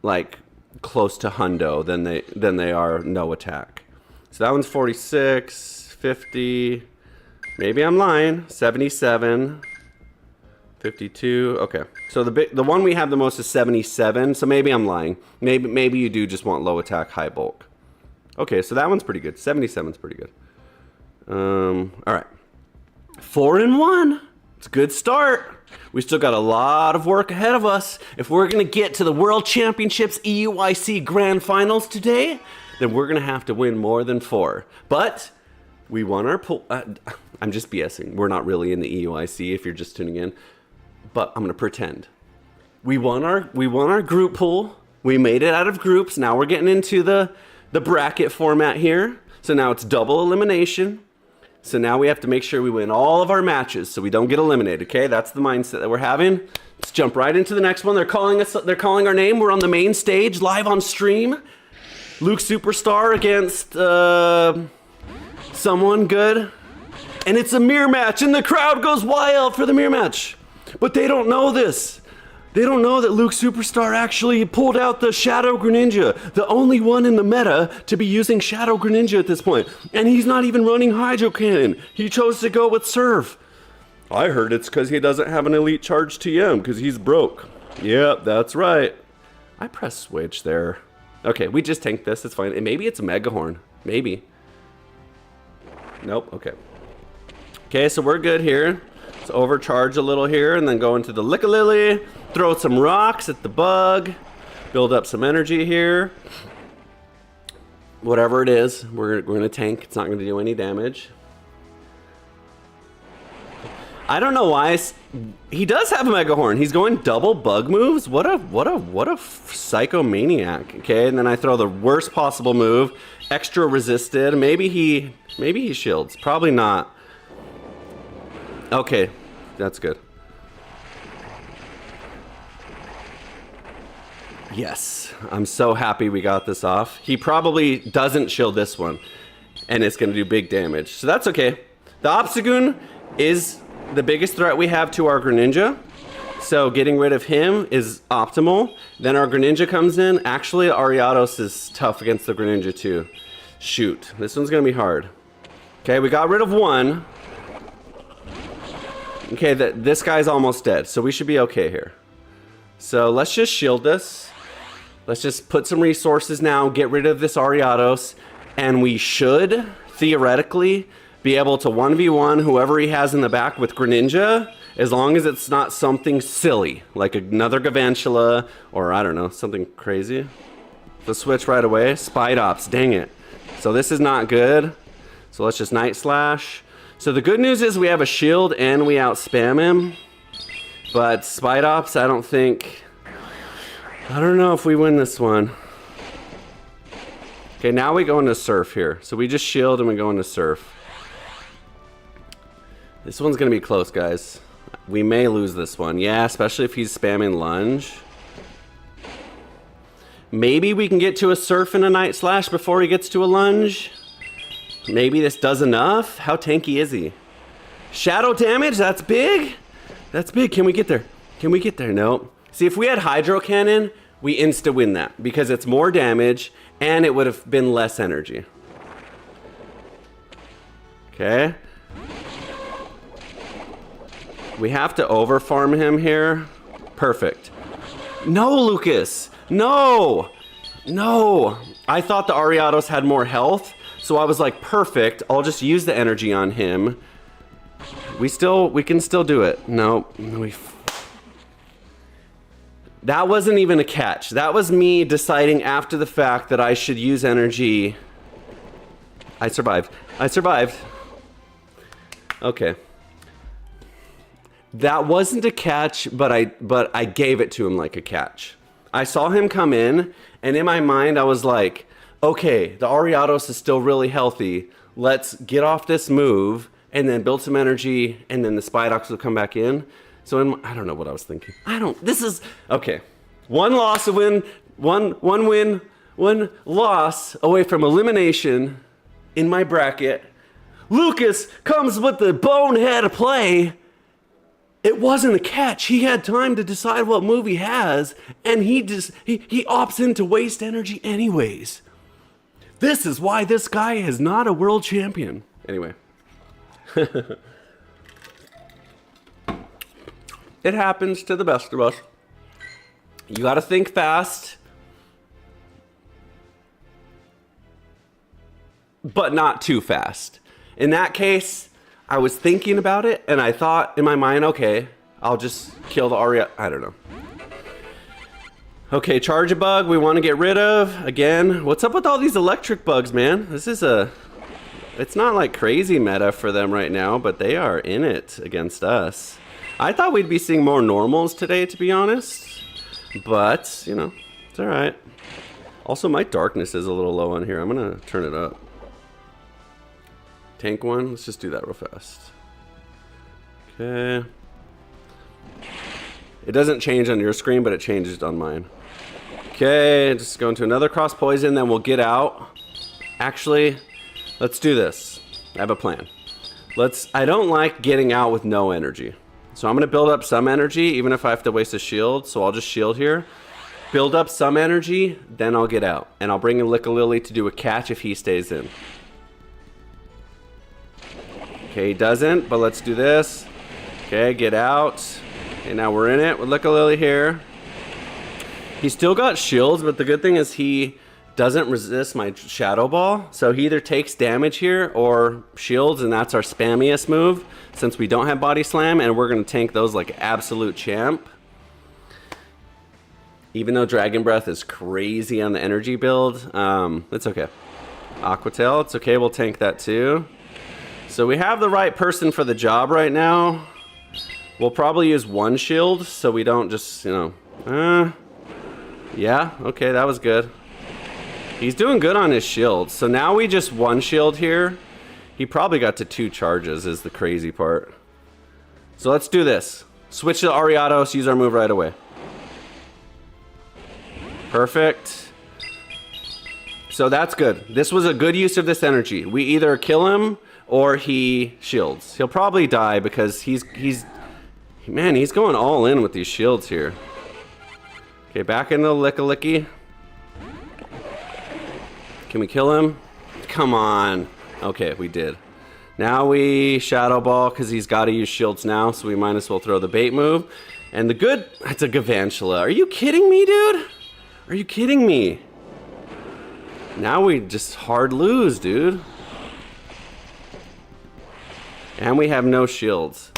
like close to hundo than they are no attack. So that one's 46, 50, maybe I'm lying, 77, 52. Okay, so the one we have the most is 77. So maybe I'm lying. Maybe you do just want low attack, high bulk. Okay, so that one's pretty good. 77's pretty good. All right, 4-1. It's a good start. We still got a lot of work ahead of us. If we're gonna get to the World Championships EUIC Grand Finals today, then we're gonna have to win more than 4. But we won our pool. I'm just BSing. We're not really in the EUIC if you're just tuning in. But I'm gonna pretend. We won our group pool. We made it out of groups. Now we're getting into the bracket format here. So now it's double elimination. So now we have to make sure we win all of our matches so we don't get eliminated, okay? That's the mindset that we're having. Let's jump right into the next one. They're calling our name. We're on the main stage, live on stream. Luke Superstar against someone good. And it's a mirror match, and the crowd goes wild for the mirror match. But they don't know this. They don't know that Luke Superstar actually pulled out the Shadow Greninja, the only one in the meta to be using Shadow Greninja at this point. And he's not even running Hydro Cannon. He chose to go with Surf. I heard it's because he doesn't have an Elite Charge TM because he's broke. Yep, that's right. I pressed switch there. Okay, we just tanked this. It's fine. And maybe it's a Mega Horn. Maybe. Nope. Okay. Okay, so we're good here. Let's overcharge a little here and then go into the Lickalily. Throw some rocks at the bug. Build up some energy here. Whatever it is, we're going to tank. It's not going to do any damage. I don't know why. He does have a Mega Horn. He's going double bug moves. What a psychomaniac. Okay, and then I throw the worst possible move. Extra resisted. Maybe he shields. Probably not. Okay, that's good. Yes, I'm so happy we got this off. He probably doesn't shield this one, and it's going to do big damage. So that's okay. The Obstagoon is the biggest threat we have to our Greninja. So getting rid of him is optimal. Then our Greninja comes in. Actually, Ariados is tough against the Greninja too. Shoot, this one's going to be hard. Okay, we got rid of one. Okay, this guy's almost dead, so we should be okay here. So let's just shield this. Let's just put some resources now, get rid of this Ariados, and we should, theoretically, be able to 1v1 whoever he has in the back with Greninja, as long as it's not something silly, like another Gavantula, or I don't know, something crazy. Let's switch right away. Spidops, dang it. So this is not good. So let's just Night Slash. So the good news is we have a shield and we outspam him. But Spidops, I don't know if we win this one. Okay, now we go into Surf here. So we just shield and we go into Surf. This one's gonna be close, guys. We may lose this one. Yeah, especially if he's spamming Lunge. Maybe we can get to a Surf and a Night Slash before he gets to a Lunge. Maybe this does enough. How tanky is he? Shadow damage, that's big. That's big. Can we get there? Can we get there? Nope. See, if we had Hydro Cannon, we insta-win that because it's more damage and it would have been less energy. Okay. We have to over-farm him here. Perfect. No, Lucas. No. No. I thought the Ariados had more health, so I was like, perfect. I'll just use the energy on him. We can still do it. No. That wasn't even a catch. That was me deciding after the fact that I should use energy. I survived. I survived. Okay. That wasn't a catch, but I gave it to him like a catch. I saw him come in, and in my mind I was like, okay, the Ariados is still really healthy. Let's get off this move and then build some energy, and then the Spidox will come back in. So I don't know what I was thinking. This is, okay. One loss, a win, one win, one loss away from elimination in my bracket. Lucas comes with the bonehead play. It wasn't a catch. He had time to decide what move he has, and he opts in to waste energy anyways. This is why this guy is not a world champion. Anyway. It happens to the best of us. You gotta think fast, but not too fast. In that case, I was thinking about it, and I thought in my mind, okay, I'll just kill the Aria. I don't know. Okay, charge a bug we want to get rid of. Again, what's up with all these electric bugs, man? This is it's not like crazy meta for them right now, but they are in it against us. I thought we'd be seeing more normals today, to be honest. But, you know, it's all right. Also, my darkness is a little low on here. I'm going to turn it up. Tank one. Let's just do that real fast. Okay. It doesn't change on your screen, but it changes on mine. Okay, just go into another cross poison, then we'll get out. Actually, let's do this. I have a plan. I don't like getting out with no energy. So I'm gonna build up some energy, even if I have to waste a shield. So I'll just shield here. Build up some energy, then I'll get out. And I'll bring in Lick-a-Lily to do a catch if he stays in. Okay, he doesn't, but let's do this. Okay, get out. Okay, now we're in it with Lick-a-Lily here. He's still got shields, but the good thing is he doesn't resist my Shadow Ball. So he either takes damage here or shields, and that's our spammiest move since we don't have Body Slam, and we're going to tank those like absolute champ. Even though Dragon Breath is crazy on the energy build, it's okay. Aqua Tail, it's okay, we'll tank that too. So we have the right person for the job right now. We'll probably use one shield so we don't just, you know, yeah, okay, that was good. He's doing good on his shield. So now we just one shield here. He probably got to 2 charges is the crazy part. So let's do this. Switch to Ariados, use our move right away. Perfect. So that's good. This was a good use of this energy. We either kill him or he shields. He'll probably die because man, he's going all in with these shields here. Okay, back into Lick-a-Licky. Can we kill him? Come on. Okay, we did. Now we Shadow Ball because he's got to use shields now, so we might as well throw the bait move. And the good... That's a Gavantula. Are you kidding me, dude? Are you kidding me? Now we just hard lose, dude. And we have no shields.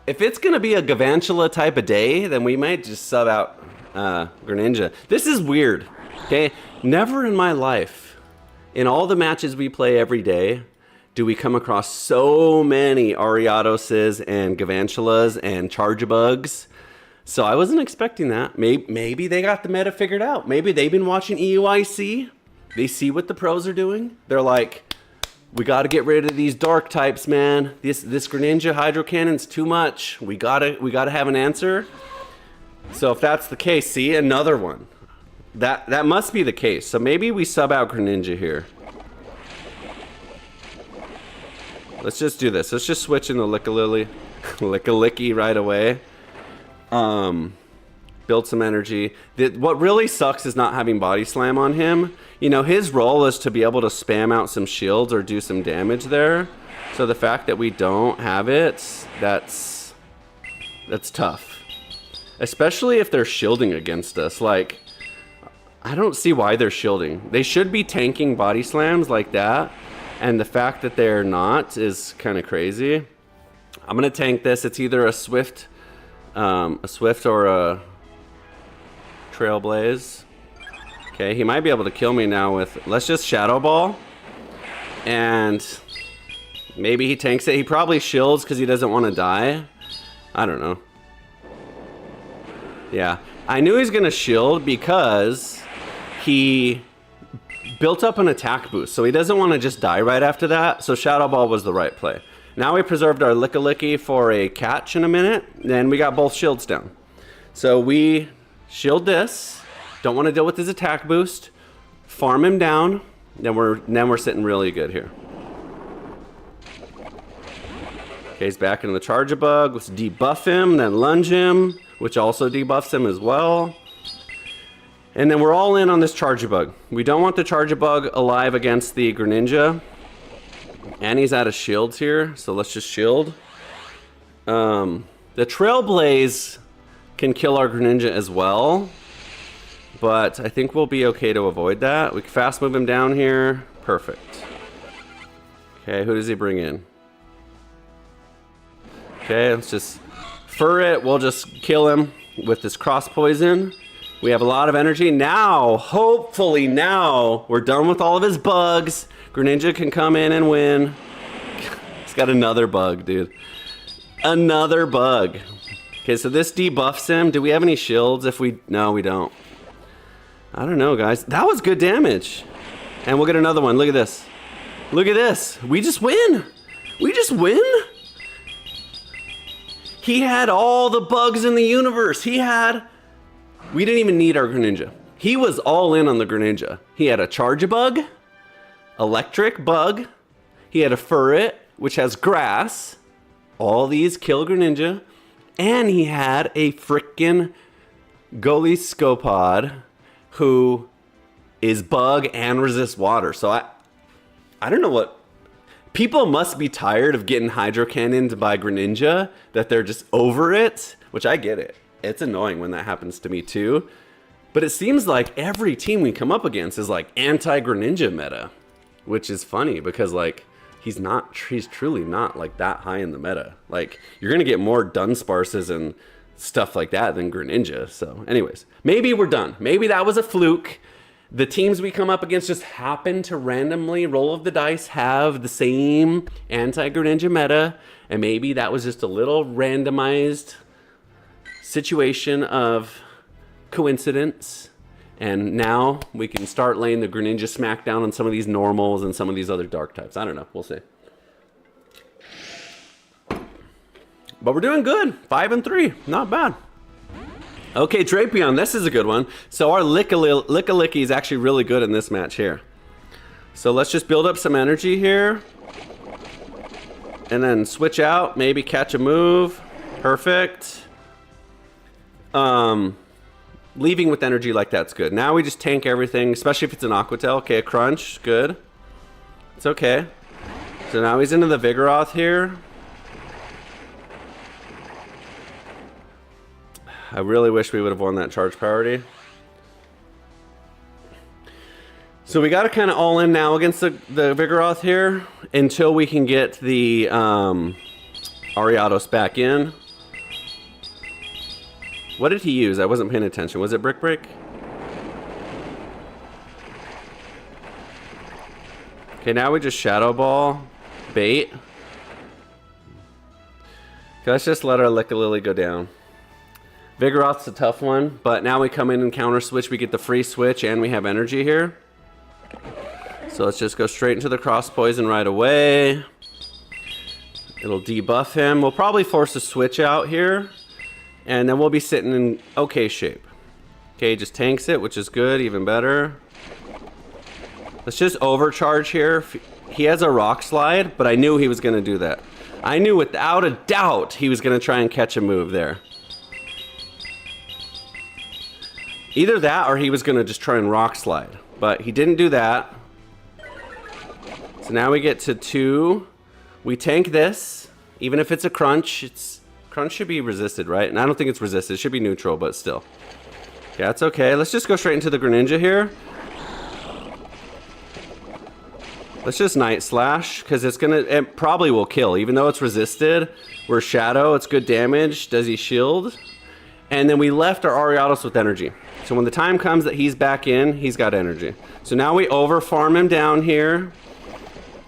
If it's going to be a Gavantula type of day, then we might just sub out Greninja. This is weird, okay? Never in my life, in all the matches we play every day, do we come across so many Ariadoses and Gavantulas and Chargebugs. So I wasn't expecting that. Maybe they got the meta figured out. Maybe they've been watching EUIC. They see what the pros are doing. They're like... We gotta get rid of these dark types, man. This Greninja Hydro Cannon's too much. We gotta have an answer. So if that's the case, see, another one. That must be the case. So maybe we sub out Greninja here. Let's just do this. Let's just switch into Lick-a-Lily. Lick-a-Licky right away. Build some energy. What really sucks is not having Body Slam on him. You know, his role is to be able to spam out some shields or do some damage there. So the fact that we don't have it, that's tough. Especially if they're shielding against us. Like, I don't see why they're shielding. They should be tanking Body Slams like that. And the fact that they're not is kind of crazy. I'm going to tank this. It's either a Swift or a Trailblaze. Okay, he might be able to kill me now with... Let's just Shadow Ball. And maybe he tanks it. He probably shields because he doesn't want to die. I don't know. Yeah. I knew he was going to shield because he built up an attack boost. So he doesn't want to just die right after that. So Shadow Ball was the right play. Now we preserved our Lick-a-Licky for a catch in a minute. And we got both shields down. So we... shield this. Don't want to deal with his attack boost. Farm him down. Then we're sitting really good here. Okay, he's back into the Charge-a-Bug. Let's debuff him, then lunge him, which also debuffs him as well. And then we're all in on this Charge-a-Bug. We don't want the Charge-a-Bug alive against the Greninja. And he's out of shields here, so let's just shield. The Trailblaze can kill our Greninja as well. But I think we'll be okay to avoid that. We can fast move him down here. Perfect. Okay, who does he bring in? Okay, let's just fur it. We'll just kill him with this cross poison. We have a lot of energy. Now, hopefully now, we're done with all of his bugs. Greninja can come in and win. He's got another bug, dude. Another bug. Okay, so this debuffs him. Do we have any shields? No, we don't. I don't know, guys. That was good damage. And we'll get another one. Look at this. Look at this. We just win. We just win. He had all the bugs in the universe. We didn't even need our Greninja. He was all in on the Greninja. He had a Charge-a-Bug, Electric Bug. He had a Furret, which has grass. All these kill Greninja. And he had a frickin' Goliscopod, who is bug and resists water. So I don't know what... People must be tired of getting Hydro Cannoned by Greninja, that they're just over it, which I get it. It's annoying when that happens to me too. But it seems like every team we come up against is like anti-Greninja meta, which is funny because like he's truly not like that high in the meta. Like you're gonna get more Dunsparces and stuff like that than Greninja. So anyways, maybe we're done. Maybe that was a fluke. The teams we come up against just happen to randomly roll of the dice have the same anti-Greninja meta, and maybe that was just a little randomized situation of coincidence. And now we can start laying the Greninja smackdown on some of these normals and some of these other dark types. I don't know. We'll see. But we're doing good. 5-3. Not bad. Okay, Drapion, this is a good one. So our Lickalicky is actually really good in this match here. So let's just build up some energy here. And then switch out, maybe catch a move. Perfect. Leaving with energy like that's good. Now we just tank everything, especially if it's an Aquatail. Okay, a Crunch, good. It's okay. So now he's into the Vigoroth here. I really wish we would have won that charge priority. So we got to kind of all in now against the Vigoroth here until we can get the Ariados back in. What did he use? I wasn't paying attention. Was it Brick Break? Okay, now we just Shadow Ball. Bait. Okay, let's just let our Lickalicky go down. Vigoroth's a tough one, but now we come in and counter switch. We get the free switch and we have energy here. So let's just go straight into the cross poison right away. It'll debuff him. We'll probably force a switch out here. And then we'll be sitting in okay shape. Okay, just tanks it, which is good, even better. Let's just overcharge here. He has a Rock Slide, but I knew he was going to do that. I knew without a doubt he was going to try and catch a move there. Either that or he was going to just try and Rock Slide. But he didn't do that. So now we get to 2. We tank this. Even if it's a Crunch, Crunch should be resisted, right? And I don't think it's resisted. It should be neutral, but still. Yeah, it's okay. Let's just go straight into the Greninja here. Let's just Night Slash, because it probably will kill. Even though it's resisted, we're Shadow. It's good damage. Does he shield? And then we left our Ariados with energy. So when the time comes that he's back in, he's got energy. So now we over farm him down here.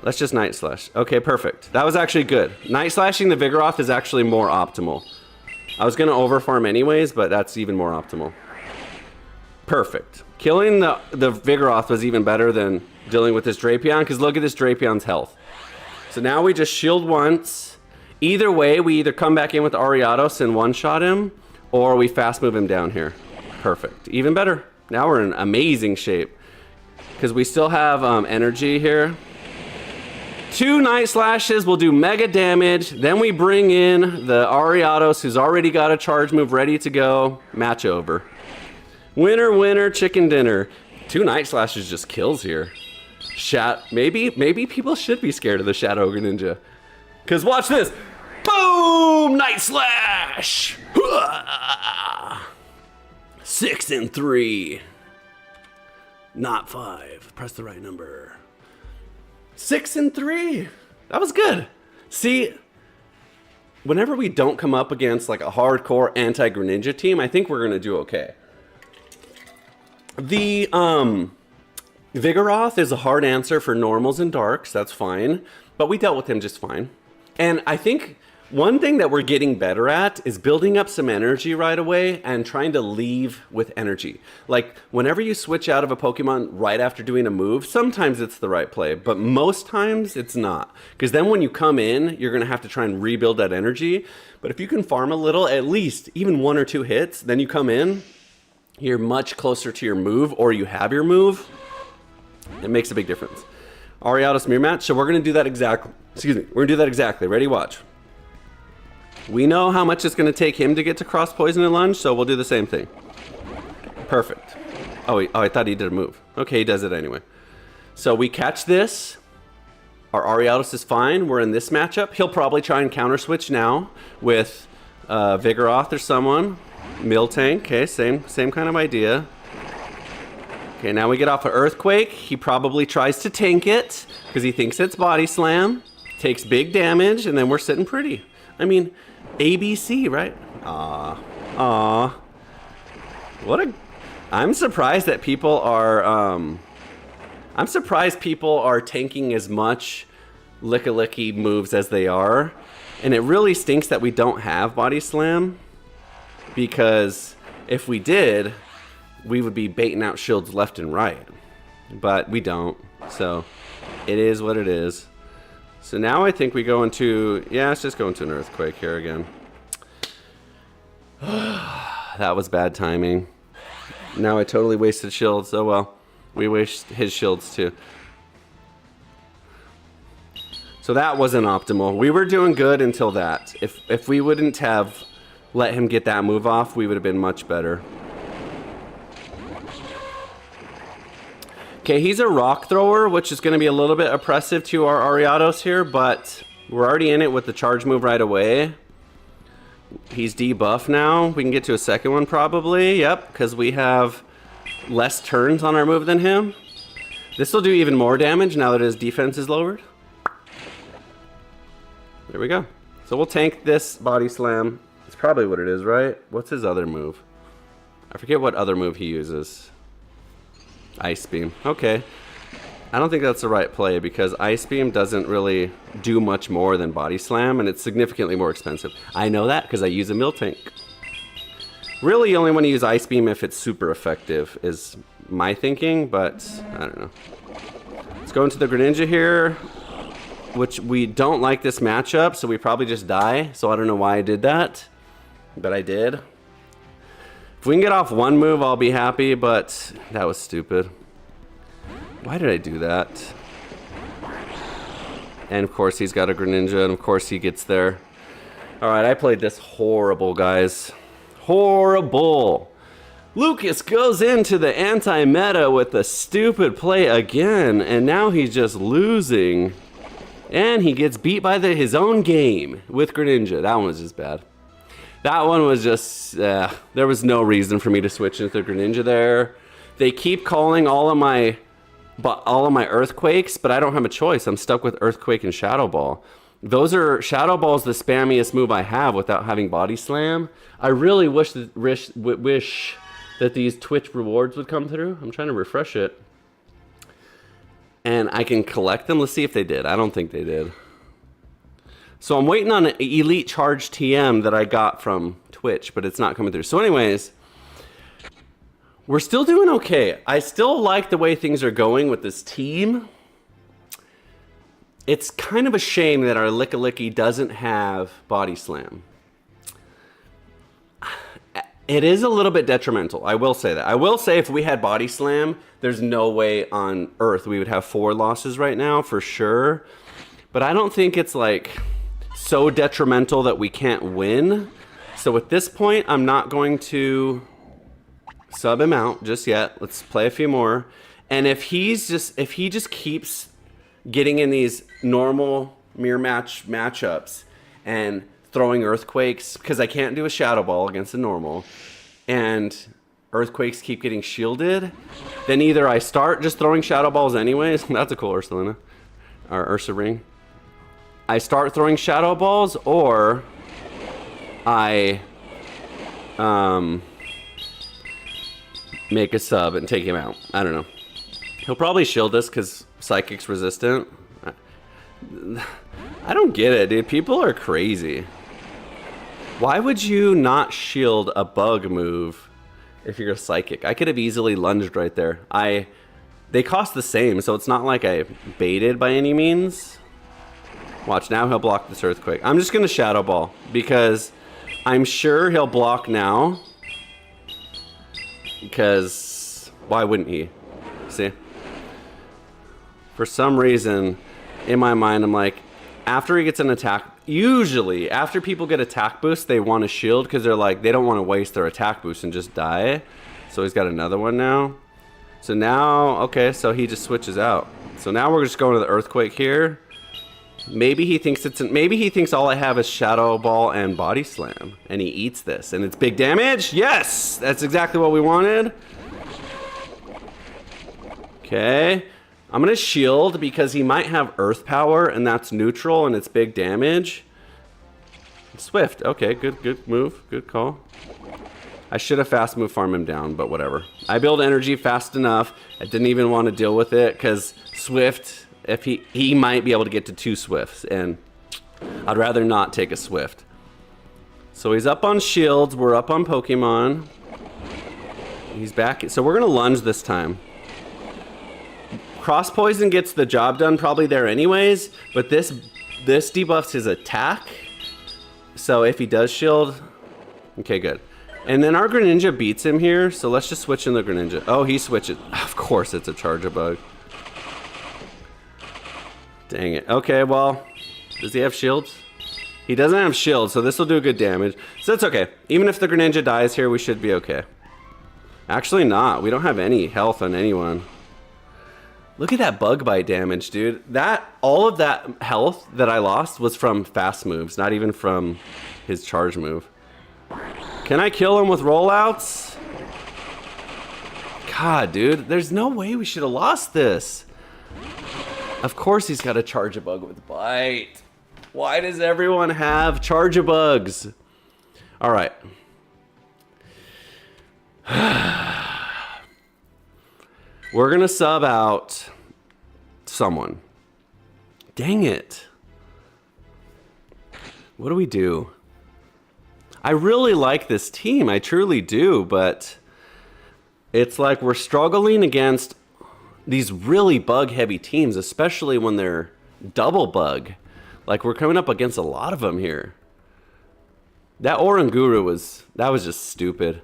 Let's just Night Slash. Okay, perfect. That was actually good. Night Slashing the Vigoroth is actually more optimal. I was going to over farm anyways, but that's even more optimal. Perfect. Killing the Vigoroth was even better than dealing with this Drapion, because look at this Drapion's health. So now we just shield once. Either way, we either come back in with Ariados and one-shot him, or we fast move him down here. Perfect. Even better. Now we're in amazing shape. because we still have energy here. 2 Night Slashes will do mega damage. Then we bring in the Ariados, who's already got a charge move ready to go. Match over. Winner, winner, chicken dinner. 2 Night Slashes just kills here. Maybe people should be scared of the Shadow Greninja. Because watch this. Boom! Night Slash! 6 and 3. Not 5. Press the right number. 6 and 3. That was good. See, whenever we don't come up against like a hardcore anti-Greninja team, I think we're gonna do okay. The Vigoroth is a hard answer for normals and darks. That's fine, but we dealt with him just fine. And I think one thing that we're getting better at is building up some energy right away and trying to leave with energy. Like whenever you switch out of a Pokemon right after doing a move, sometimes it's the right play, but most times it's not. Because then when you come in, you're gonna have to try and rebuild that energy. But if you can farm a little, at least even 1 or 2 hits, then you come in, you're much closer to your move, or you have your move. It makes a big difference. Ariados mirror match, so we're gonna do that exactly. Excuse me, we're gonna do that exactly. Ready, watch. We know how much it's gonna take him to get to cross poison and lunge, so we'll do the same thing. Perfect. Oh, I thought he did a move. Okay, he does it anyway. So we catch this. Our Ariados is fine. We're in this matchup. He'll probably try and counter switch now with Vigoroth or someone. Miltank, okay, same kind of idea. Okay, now we get off of Earthquake. He probably tries to tank it because he thinks it's Body Slam. Takes big damage, and then we're sitting pretty. I mean, ABC, right? Aw. I'm surprised that people are, I'm surprised people are tanking as much licky moves as they are. And it really stinks that we don't have Body Slam. Because if we did, we would be baiting out shields left and right. But we don't. So it is what it is. So now I think we go into, yeah, let's just go into an Earthquake here again. That was bad timing. Now I totally wasted shields. Oh well, we waste his shields too. So that wasn't optimal. We were doing good until that. If we wouldn't have let him get that move off, we would have been much better. Okay, he's a rock thrower, which is going to be a little bit oppressive to our Ariados here, but we're already in it with the charge move right away. He's debuffed now. We can get to a second one probably. Yep, because we have less turns on our move than him. This will do even more damage now that his defense is lowered. There we go. So we'll tank this Body Slam. It's probably what it is, right? What's his other move? I forget what other move he uses. Ice Beam. Okay. I don't think that's the right play because Ice Beam doesn't really do much more than Body Slam, and it's significantly more expensive. I know that because I use a Miltank. Really, you only want to use Ice Beam if it's super effective, is my thinking, but I don't know. Let's go into the Greninja here, which we don't like this matchup, so we probably just die. So I don't know why I did that, but I did. If we can get off one move, I'll be happy, but that was stupid. Why did I do that? And of course he's got a Greninja, and of course he gets there. Alright, I played this horrible, guys. Horrible. Lucas goes into the anti-meta with a stupid play again, and now he's just losing. And he gets beat by his own game with Greninja. That one was just bad. That one was just, there was no reason for me to switch into Greninja there. They keep calling all of my Earthquakes, but I don't have a choice. I'm stuck with Earthquake and Shadow Ball. Shadow Ball's the spammiest move I have without having Body Slam. I really wish that these Twitch rewards would come through. I'm trying to refresh it. And I can collect them. Let's see if they did. I don't think they did. So I'm waiting on an Elite Charge TM that I got from Twitch, but it's not coming through. So anyways, we're still doing okay. I still like the way things are going with this team. It's kind of a shame that our Licky doesn't have Body Slam. It is a little bit detrimental. I will say that. I will say if we had Body Slam, there's no way on Earth we would have 4 losses right now for sure. But I don't think it's like so detrimental that we can't win. So at this point, I'm not going to sub him out just yet. Let's play a few more. And if he just keeps getting in these normal mirror matchups and throwing earthquakes, because I can't do a shadow ball against a normal, and earthquakes keep getting shielded, then either I start just throwing shadow balls anyways. That's a cool Ursulina, or Ursa ring. I start throwing shadow balls, or I make a sub and take him out. I don't know. He'll probably shield us because Psychic's resistant. I don't get it, dude. People are crazy. Why would you not shield a bug move if you're a Psychic? I could have easily lunged right there. They cost the same, so it's not like I baited by any means. Watch, now he'll block this earthquake. I'm just gonna Shadow Ball because I'm sure he'll block now. Because why wouldn't he? See? For some reason, in my mind, I'm like, after he gets an attack, usually after people get attack boost, they want to shield because they're like, they don't want to waste their attack boost and just die. So he's got another one now. So now, okay, so he just switches out. So now we're just going to the earthquake here. Maybe he thinks all I have is Shadow Ball and Body Slam, and he eats this, and it's big damage. Yes, that's exactly what we wanted. Okay. I'm gonna shield because he might have Earth Power, and that's neutral, and it's big damage. Swift. Okay, good move. Good call. I should have fast move farm him down, but whatever. I build energy fast enough. I didn't even want to deal with it because Swift, if he might be able to get to 2 Swifts, and I'd rather not take a Swift. So he's up on shields. We're up on Pokemon. He's back. So we're gonna lunge this time. Cross Poison gets the job done probably there anyways, but this debuffs his attack. So if he does shield, okay, good. And then our Greninja beats him here, so let's just switch in the Greninja. Oh, he switches. Of course it's a Charjabug. Dang it. Okay, well, does he have shields? He doesn't have shields, so this will do good damage. So that's okay. Even if the Greninja dies here, we should be okay. Actually not. We don't have any health on anyone. Look at that bug bite damage, dude. All of that health that I lost was from fast moves, not even from his charge move. Can I kill him with rollouts? God, dude, there's no way we should have lost this. Of course he's got a Charjabug with bite. Why does everyone have Charjabugs? All right. We're gonna sub out someone. Dang it. What do we do? I really like this team, I truly do, but it's like we're struggling against these really bug heavy teams, especially when they're double bug. Like we're coming up against a lot of them here. That Oranguru was just stupid.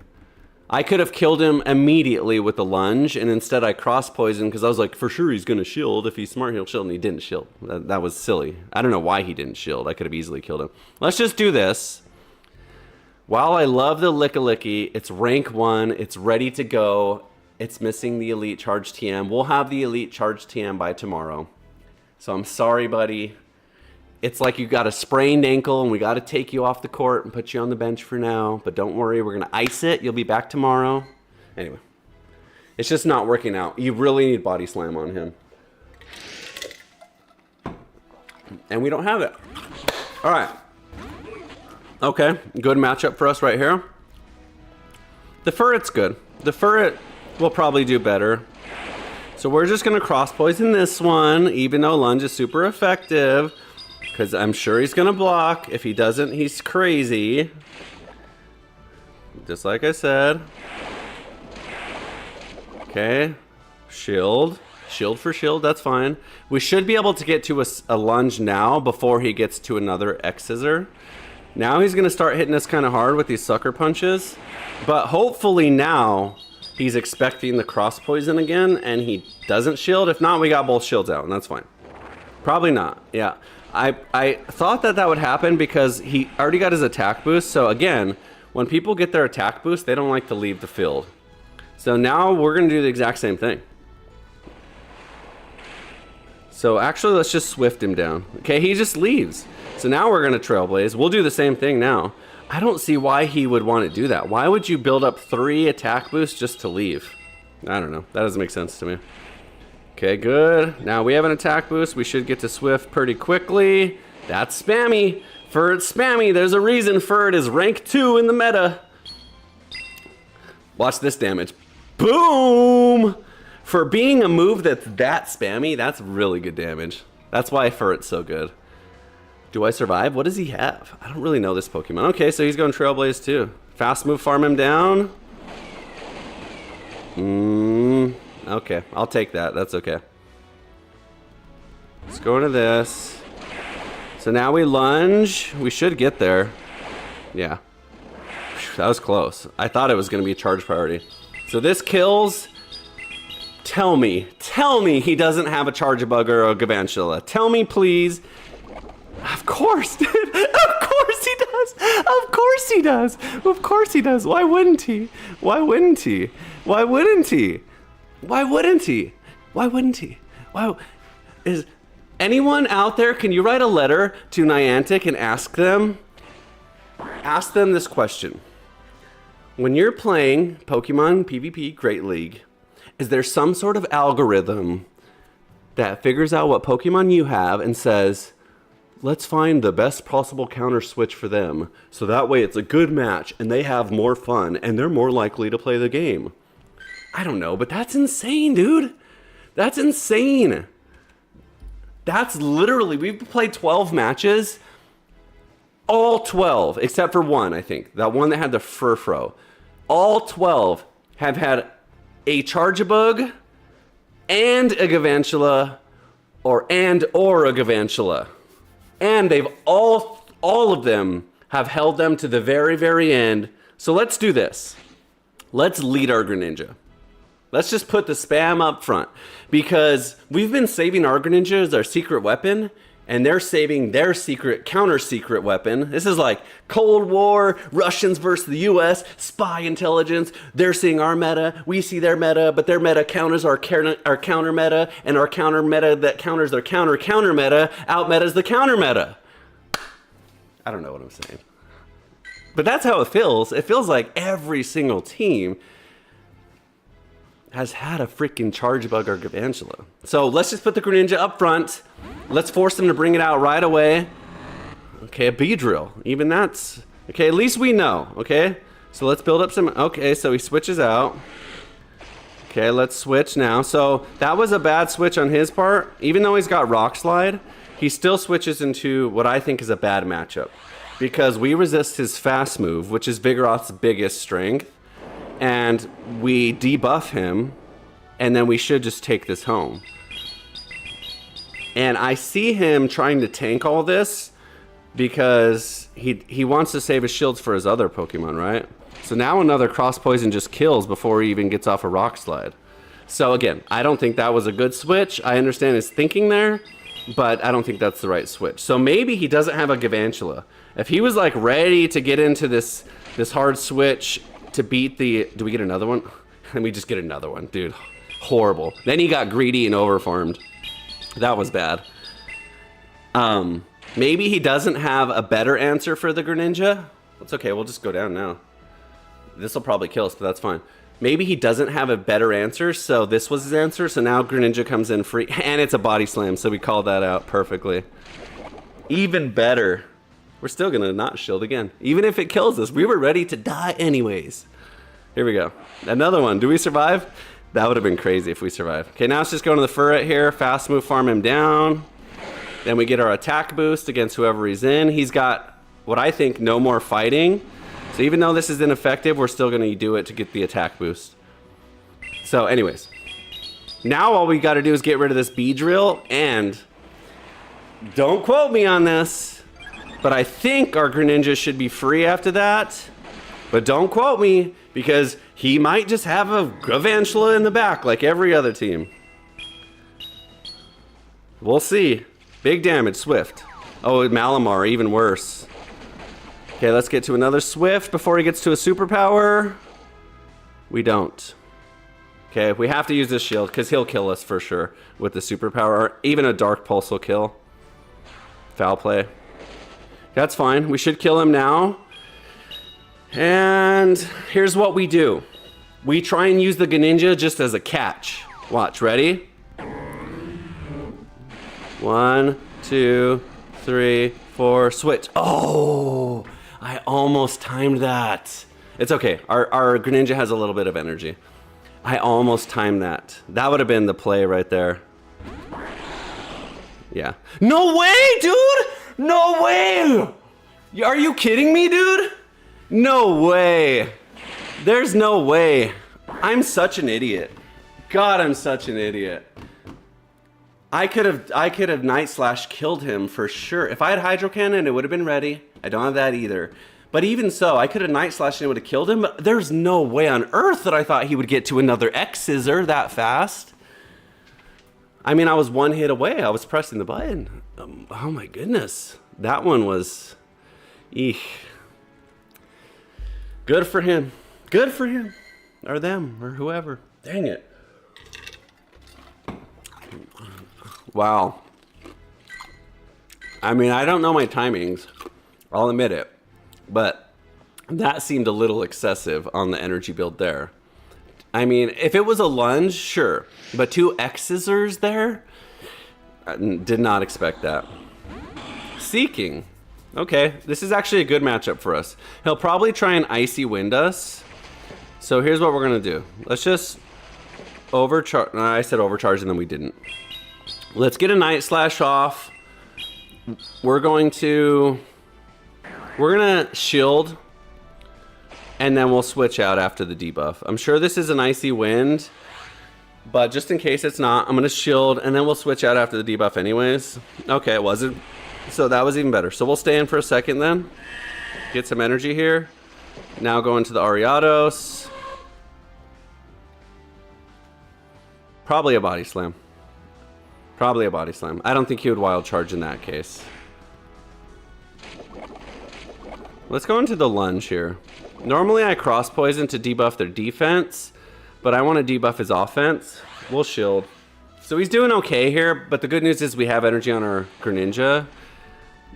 I could have killed him immediately with the lunge, and instead I cross-poisoned because I was like, for sure he's going to shield. If he's smart, he'll shield, and he didn't shield. That was silly. I don't know why he didn't shield. I could have easily killed him. Let's just do this. While I love the Lickilicky, it's rank 1. It's ready to go. It's missing the Elite Charge TM. We'll have the Elite Charge TM by tomorrow. So I'm sorry, buddy. It's like you got a sprained ankle and we got to take you off the court and put you on the bench for now. But don't worry, we're going to ice it. You'll be back tomorrow. Anyway, it's just not working out. You really need Body Slam on him. And we don't have it. All right. Okay, good matchup for us right here. The Furret's good. The Furret will probably do better. So we're just going to cross poison this one, even though lunge is super effective. Because I'm sure he's going to block. If he doesn't, he's crazy. Just like I said. Okay. Shield. Shield for shield, that's fine. We should be able to get to a lunge now before he gets to another X-Scissor. Now he's gonna start hitting us kind of hard with these sucker punches, but hopefully now he's expecting the cross poison again and he doesn't shield. If not, we got both shields out and that's fine. Probably not, yeah. I thought that would happen because he already got his attack boost. So again, when people get their attack boost, they don't like to leave the field. So now we're gonna do the exact same thing. So actually, let's just swift him down. Okay, he just leaves. So now we're gonna trailblaze. We'll do the same thing now. I don't see why he would want to do that. Why would you build up 3 attack boosts just to leave? I don't know. That doesn't make sense to me. Okay, good. Now we have an attack boost. We should get to swift pretty quickly. That's spammy. Furret's spammy. There's a reason Furret is rank 2 in the meta. Watch this damage. Boom! For being a move that's that spammy, that's really good damage. That's why Furret's so good. Do I survive? What does he have? I don't really know this Pokemon. Okay, so he's going Trailblaze too. Fast move, farm him down. Okay, I'll take that. That's okay. Let's go into this. So now we lunge. We should get there. Yeah. That was close. I thought it was going to be a charge priority. So this kills. Tell me he doesn't have a Charjabug or a Galvantula. Tell me, please. Of course, dude. Of course he does. Of course he does. Of course he does. Why wouldn't he? Why wouldn't he? Why wouldn't he? Why wouldn't he? Why wouldn't he? Why? Is anyone out there, can you write a letter to Niantic and ask them this question? When you're playing Pokemon PvP Great League, is there some sort of algorithm that figures out what Pokemon you have and says, let's find the best possible counter switch for them, so that way it's a good match and they have more fun and they're more likely to play the game? I don't know, but that's insane, dude. That's insane. That's literally, we've played 12 matches. All 12, except for one, I think. That one that had the Furfro. All 12 have had a Charjabug and a Galvantula or a Galvantula. And they've all of them have held them to the very, very end. So let's do this. Let's lead our Greninja. Let's just put the spam up front because we've been saving our Greninja as our secret weapon and they're saving their counter secret weapon. This is like Cold War, Russians versus the US, spy intelligence. They're seeing our meta, we see their meta, but their meta counters our counter meta, and our counter meta that counters their counter meta out metas the counter meta. I don't know what I'm saying. But that's how it feels. It feels like every single team has had a freaking Charjabug or Galvantula. So let's just put the Greninja up front. Let's force them to bring it out right away. Okay, a Beedrill. Even that's... Okay, at least we know, okay? So let's build up some... Okay, so he switches out. Okay, let's switch now. So that was a bad switch on his part. Even though he's got Rock Slide, he still switches into what I think is a bad matchup. Because we resist his fast move, which is Vigoroth's biggest strength. And we debuff him, and then we should just take this home. And I see him trying to tank all this because he wants to save his shields for his other Pokemon, right? So now another Cross Poison just kills before he even gets off a Rock Slide. So again, I don't think that was a good switch. I understand his thinking there, but I don't think that's the right switch. So maybe he doesn't have a Galvantula. If he was like ready to get into this hard switch to beat the... Do we get another one? Let me just get another one, dude. Horrible. Then he got greedy and overfarmed. That was bad. Maybe he doesn't have a better answer for the Greninja. That's okay, we'll just go down now. This will probably kill us, but that's fine. Maybe he doesn't have a better answer, so this was his answer, so now Greninja comes in free. And it's a body slam, so we called that out perfectly. Even better. We're still gonna not shield again. Even if it kills us, we were ready to die anyways. Here we go. Another one. Do we survive? That would have been crazy if we survived. Okay, now let's just go to the Furret here. Fast move, farm him down. Then we get our attack boost against whoever he's in. He's got, what I think, no more fighting. So even though this is ineffective, we're still gonna do it to get the attack boost. So anyways. Now all we gotta do is get rid of this Beedrill and... Don't quote me on this. But I think our Greninja should be free after that. But don't quote me, because he might just have a Galvantula in the back like every other team. We'll see. Big damage, Swift. Oh, Malamar, even worse. Okay, let's get to another Swift before he gets to a superpower. We don't. Okay, we have to use this shield because he'll kill us for sure with the superpower. Even a Dark Pulse will kill. Foul play. That's fine. We should kill him now. And here's what we do. We try and use the Greninja just as a catch. Watch, ready? 1, 2, 3, 4, switch. Oh, I almost timed that. It's okay. Our Greninja has a little bit of energy. I almost timed that. That would have been the play right there. Yeah. No way, dude! No way! Are you kidding me, dude? No way. There's no way. I'm such an idiot. God, I'm such an idiot. I could have Night Slash killed him for sure. If I had Hydro Cannon, it would have been ready. I don't have that either. But even so, I could have Night Slashed and it would have killed him. But there's no way on earth that I thought he would get to another X-Scissor that fast. I mean, I was one hit away. I was pressing the button. Oh my goodness. That one was... Eek. Good for him. Good for him. Or them. Or whoever. Dang it. Wow. I mean, I don't know my timings. I'll admit it. But that seemed a little excessive on the energy build there. I mean, if it was a lunge, sure. But 2 X-Scissors there? I did not expect that. Seeking. Okay, this is actually a good matchup for us. He'll probably try and Icy Wind us. So here's what we're going to do. Let's just overcharge. No, I said overcharge and then we didn't. Let's get a Night Slash off. We're going to shield. And then we'll switch out after the debuff. I'm sure this is an Icy Wind. But just in case it's not, I'm going to shield. And then we'll switch out after the debuff anyways. Okay, it wasn't. So that was even better. So we'll stay in for a second then. Get some energy here. Now go into the Ariados. Probably a Body Slam. Probably a Body Slam. I don't think he would Wild Charge in that case. Let's go into the lunge here. Normally I cross poison to debuff their defense, but I want to debuff his offense. We'll shield. So he's doing okay here, but the good news is we have energy on our Greninja.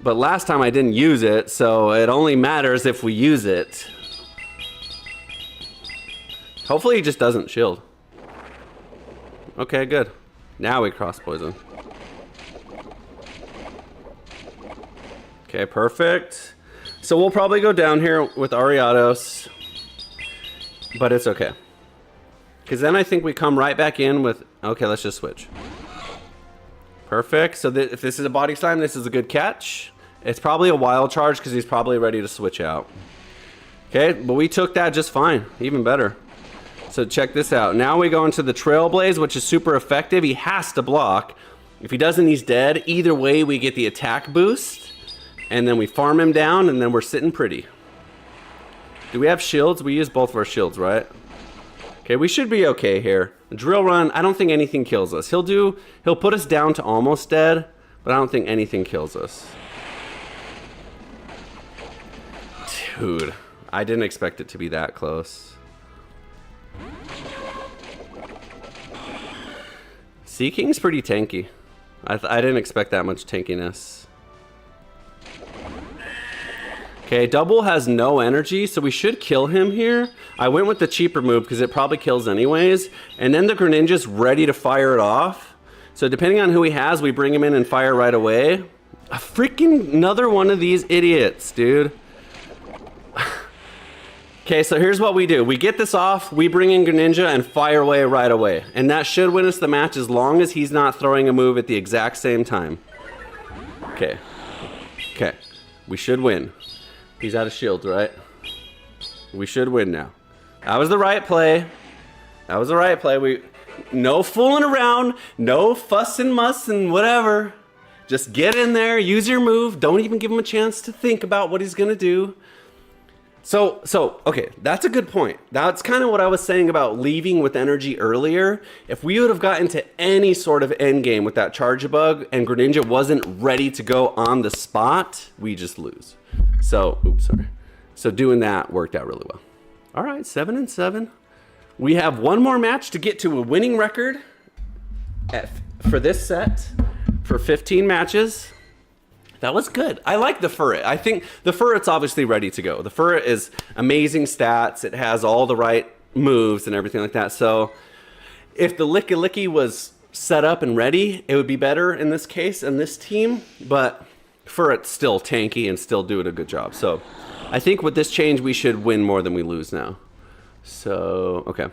But last time I didn't use it, so it only matters if we use it. Hopefully he just doesn't shield. Okay, good. Now we cross poison. Okay, perfect. So we'll probably go down here with Ariados, but it's okay. Because then I think we come right back in with... Okay, let's just switch. Perfect. So if this is a Body Slam, this is a good catch. It's probably a Wild Charge because he's probably ready to switch out. Okay, but we took that just fine. Even better. So check this out. Now we go into the Trailblaze, which is super effective. He has to block. If he doesn't, he's dead. Either way, we get the attack boost. And then we farm him down, and then we're sitting pretty. Do we have shields? We use both of our shields, right? Okay, we should be okay here. Drill Run, I don't think anything kills us. He'll put us down to almost dead, but I don't think anything kills us. Dude, I didn't expect it to be that close. Seeking's pretty tanky. I didn't expect that much tankiness. Okay, Double has no energy, so we should kill him here. I went with the cheaper move because it probably kills anyways. And then the Greninja's ready to fire it off. So depending on who he has, we bring him in and fire right away. A freaking another one of these idiots, dude. Okay, so here's what we do. We get this off, we bring in Greninja and fire away right away. And that should win us the match as long as he's not throwing a move at the exact same time. Okay. Okay. We should win. He's out of shield, right? We should win now. That was the right play. That was the right play. No fooling around. No fuss and muss and whatever. Just get in there, use your move. Don't even give him a chance to think about what he's gonna do. So okay, that's a good point. That's kind of what I was saying about leaving with energy earlier. If we would have gotten to any sort of end game with that Charge-a-Bug and Greninja wasn't ready to go on the spot, we just lose. So, oops, sorry. So doing that worked out really well. All right, 7-7. We have one more match to get to a winning record for this set for 15 matches. That was good. I like the Furret. I think the Furret's obviously ready to go. The Furret is amazing stats. It has all the right moves and everything like that. So if the Licky Licky was set up and ready, it would be better in this case and this team. But Furret's still tanky and still doing a good job. So I think with this change, we should win more than we lose now. So, okay.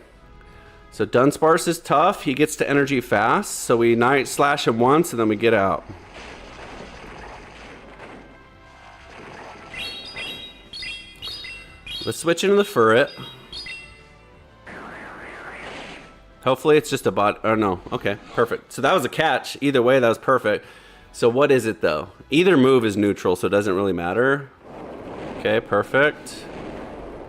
So Dunsparce is tough. He gets to energy fast. So we Night Slash him once and then we get out. Let's switch into the Furret. Hopefully it's just a bot. Oh no, okay, perfect. So that was a catch. Either way, that was perfect. So what is it though? Either move is neutral, so it doesn't really matter. Okay, perfect.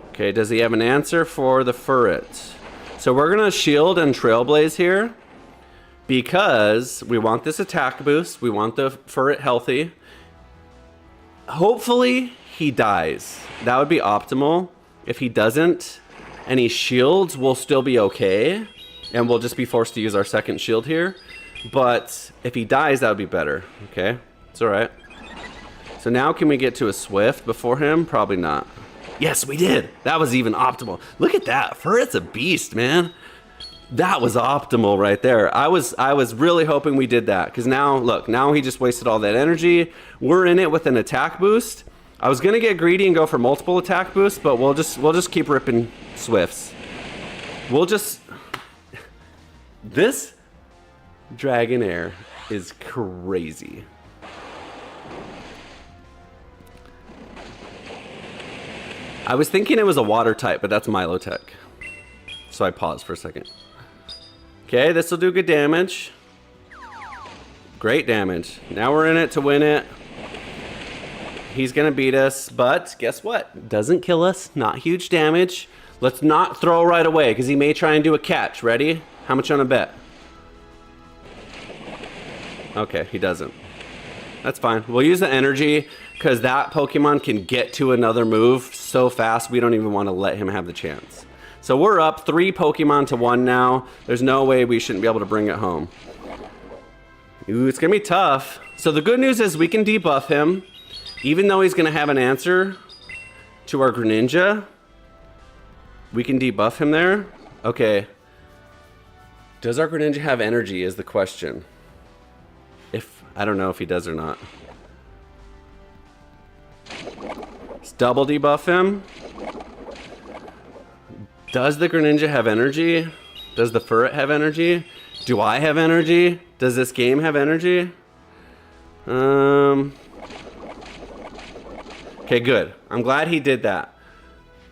Okay, does he have an answer for the Furret? So we're gonna shield and Trailblaze here because we want this attack boost. We want the Furret healthy. Hopefully he dies. That would be optimal. If he doesn't and he shields, we'll still be okay. And we'll just be forced to use our second shield here. But if he dies, that would be better. Okay, it's all right. So now can we get to a Swift before him? Probably not. Yes, we did. That was even optimal. Look at that. Furret's a beast, man. That was optimal right there. I was really hoping we did that. Because now, look, now he just wasted all that energy. We're in it with an attack boost. I was gonna get greedy and go for multiple attack boosts, but we'll just keep ripping Swifts. This Dragonair is crazy. I was thinking it was a water type, but that's Milotech. So I paused for a second. Okay, this will do good damage. Great damage. Now we're in it to win it. He's gonna beat us, but guess what? Doesn't kill us, not huge damage. Let's not throw right away, because he may try and do a catch. Ready? How much on a bet? Okay, he doesn't. That's fine. We'll use the energy, because that Pokemon can get to another move so fast, we don't even want to let him have the chance. So we're up 3 Pokemon to 1 now. There's no way we shouldn't be able to bring it home. Ooh, it's gonna be tough. So the good news is we can debuff him. Even though he's going to have an answer to our Greninja, we can debuff him there. Okay. Does our Greninja have energy is the question. I don't know if he does or not. Let's double debuff him. Does the Greninja have energy? Does the Furret have energy? Do I have energy? Does this game have energy? Okay, good. I'm glad he did that.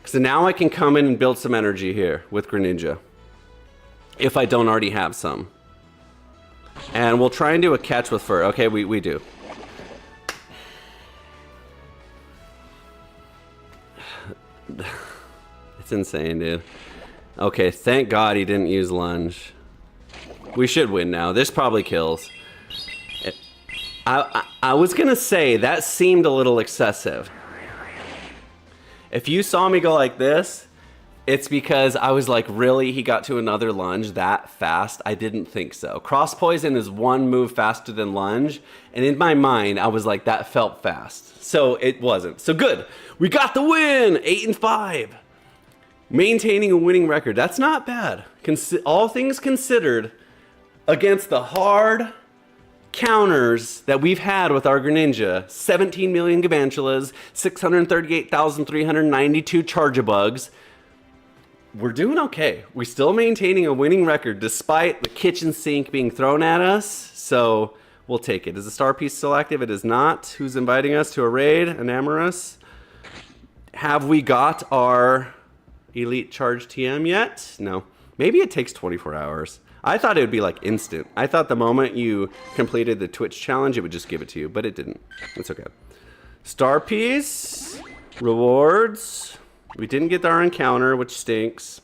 So now I can come in and build some energy here with Greninja. If I don't already have some. And we'll try and do a catch with Fur. Okay, we do. It's insane, dude. Okay, thank God he didn't use Lunge. We should win now. This probably kills. I was gonna say, that seemed a little excessive. If you saw me go like this, it's because I was like, really? He got to another Lunge that fast? I didn't think so. Cross Poison is one move faster than Lunge, and in my mind, I was like, that felt fast. So it wasn't. So good. We got the win! 8-5. Maintaining a winning record. That's not bad. All things considered, against the hard counters that we've had with our Greninja, 17 million Gavantulas, 638,392 Charge-a-Bugs, we're doing okay. We're still maintaining a winning record despite the kitchen sink being thrown at us, so we'll take it. Is the star piece still active? It is not. Who's inviting us to a raid? Enamorous. Have we got our Elite Charge TM yet? No. Maybe it takes 24 hours. I thought it would be like instant. I thought the moment you completed the Twitch challenge, it would just give it to you, but it didn't. It's okay. Star piece, rewards. We didn't get our encounter, which stinks,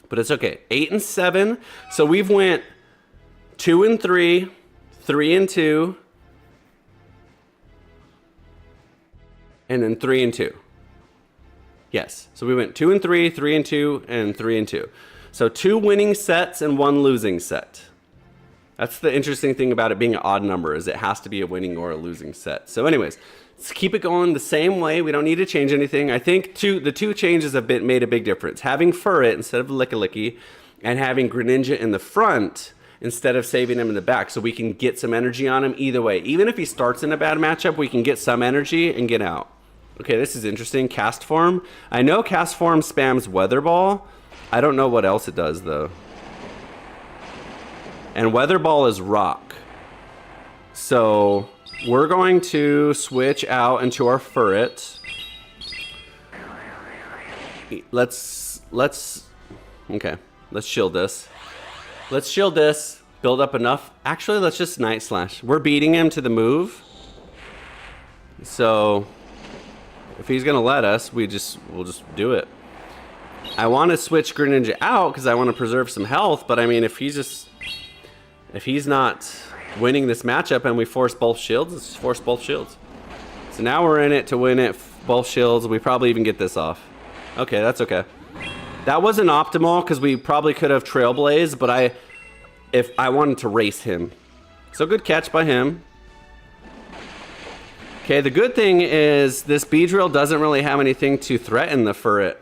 but it's okay. 8 and 7. So we've went 2 and 3, 3 and 2, and then 3 and 2. Yes. So we went 2 and 3, 3 and 2, and 3 and 2. So 2 winning sets and 1 losing set. That's the interesting thing about it being an odd number, is it has to be a winning or a losing set. So anyways, let's keep it going the same way. We don't need to change anything. I think the two changes have made a big difference. Having Furret instead of Lickilicky, and having Greninja in the front instead of saving him in the back, so we can get some energy on him either way. Even if he starts in a bad matchup, we can get some energy and get out. Okay, this is interesting. Cast Form. I know Cast Form spams Weather Ball. I don't know what else it does, though. And Weather Ball is Rock. So we're going to switch out into our Furret. Let's shield this. Let's shield this. Build up enough. Actually, let's just Night Slash. We're beating him to the move. So if he's gonna let us, we'll just do it. I want to switch Greninja out because I want to preserve some health, but I mean, if he's not winning this matchup and we force both shields, let's just force both shields. So now we're in it to win it, both shields. We probably even get this off. Okay, that's okay. That wasn't optimal because we probably could have Trailblazed, but if I wanted to race him. So good catch by him. Okay, the good thing is this Beedrill doesn't really have anything to threaten the Furret.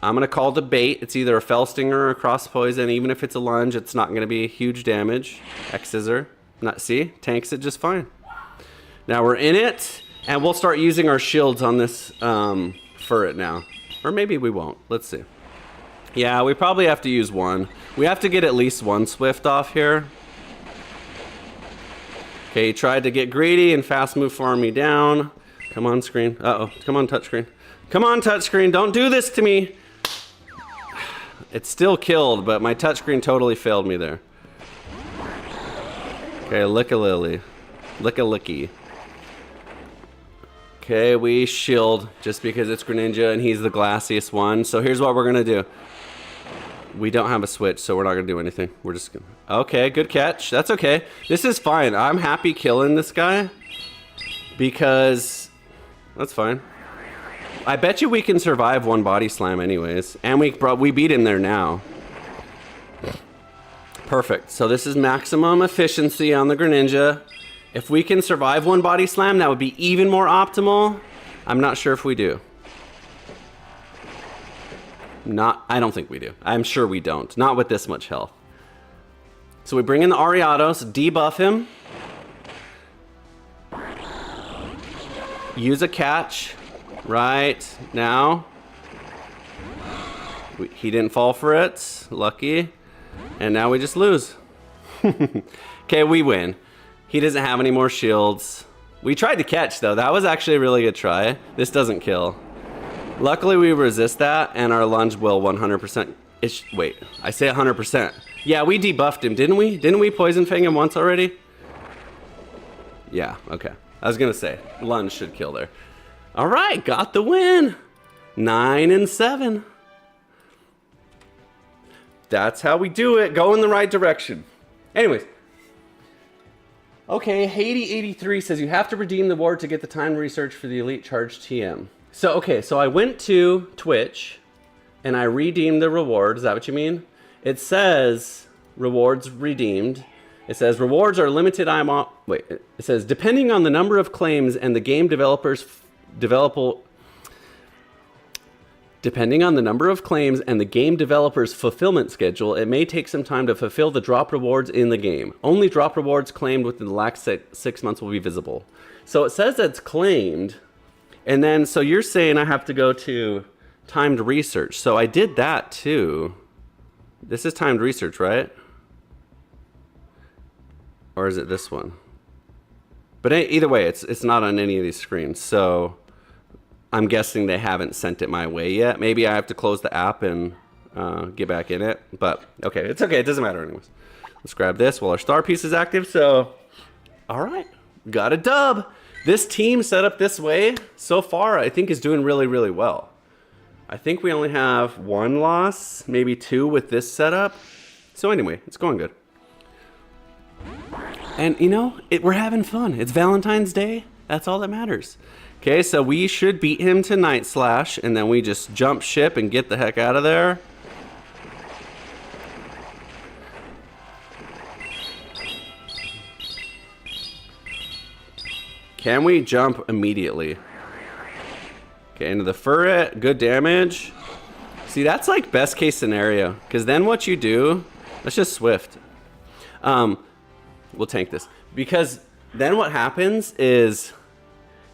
I'm going to call the bait. It's either a Fell Stinger or a Cross Poison. Even if it's a lunge, it's not going to be huge damage. X-Scissor. See? Tanks it just fine. Now we're in it, and we'll start using our shields on this Furret now. Or maybe we won't. Let's see. Yeah, we probably have to use one. We have to get at least one Swift off here. Okay, he tried to get greedy and fast move farm me down. Come on, screen. Uh-oh. Come on, touchscreen. Come on, touchscreen. Don't do this to me. It's still killed, but my touchscreen totally failed me there. Okay, Lick-a-Lily. Lick-a-Licky. Okay, we shield just because it's Greninja and he's the glassiest one. So here's what we're going to do. We don't have a switch, so we're not going to do anything. We're just going to... Okay, good catch. That's okay. This is fine. I'm happy killing this guy because... That's fine. I bet you we can survive one body slam anyways. And we beat him there now. Perfect. So this is maximum efficiency on the Greninja. If we can survive one body slam, that would be even more optimal. I'm not sure if we do. I don't think we do. I'm sure we don't. Not with this much health. So we bring in the Ariados, debuff him. Use a catch. Right now. He didn't fall for it. Lucky. And now we just lose. Okay, we win. He doesn't have any more shields. We tried to catch, though. That was actually a really good try. This doesn't kill. Luckily, we resist that, and our lunge will 100%. Wait, I say 100%. Yeah, we debuffed him, didn't we? Didn't we Poison Fang him once already? Yeah, okay. I was going to say, lunge should kill there. All right, got the win. 9 and 7. That's how we do it. Go in the right direction. Anyways. Okay, Haiti83 says you have to redeem the award to get the time research for the Elite Charge TM. So, okay, so I went to Twitch and I redeemed the reward. Is that what you mean? It says rewards redeemed. It says rewards are limited. It says depending on the number of claims and the game developers Depending on the number of claims and the game developer's fulfillment schedule, it may take some time to fulfill the drop rewards in the game. Only drop rewards claimed within the last 6 months will be visible. So it says that's claimed, and then so you're saying I have to go to timed research. So I did that too. This is timed research, right? Or is it this one? But either way, it's not on any of these screens. So I'm guessing they haven't sent it my way yet. Maybe I have to close the app and get back in it. But okay, it's okay. It doesn't matter anyways. Let's grab this while our star piece is active. So, all right, got a dub. This team set up this way so far, I think, is doing really, really well. I think we only have 1 loss, maybe 2 with this setup. So anyway, it's going good. And you know, we're having fun. It's Valentine's Day. That's all that matters. Okay, so we should beat him to Night Slash, and then we just jump ship and get the heck out of there. Can we jump immediately? Okay, into the Furret, good damage. See, that's like best case scenario, because then what you do, let's just Swift. We'll tank this, because then what happens is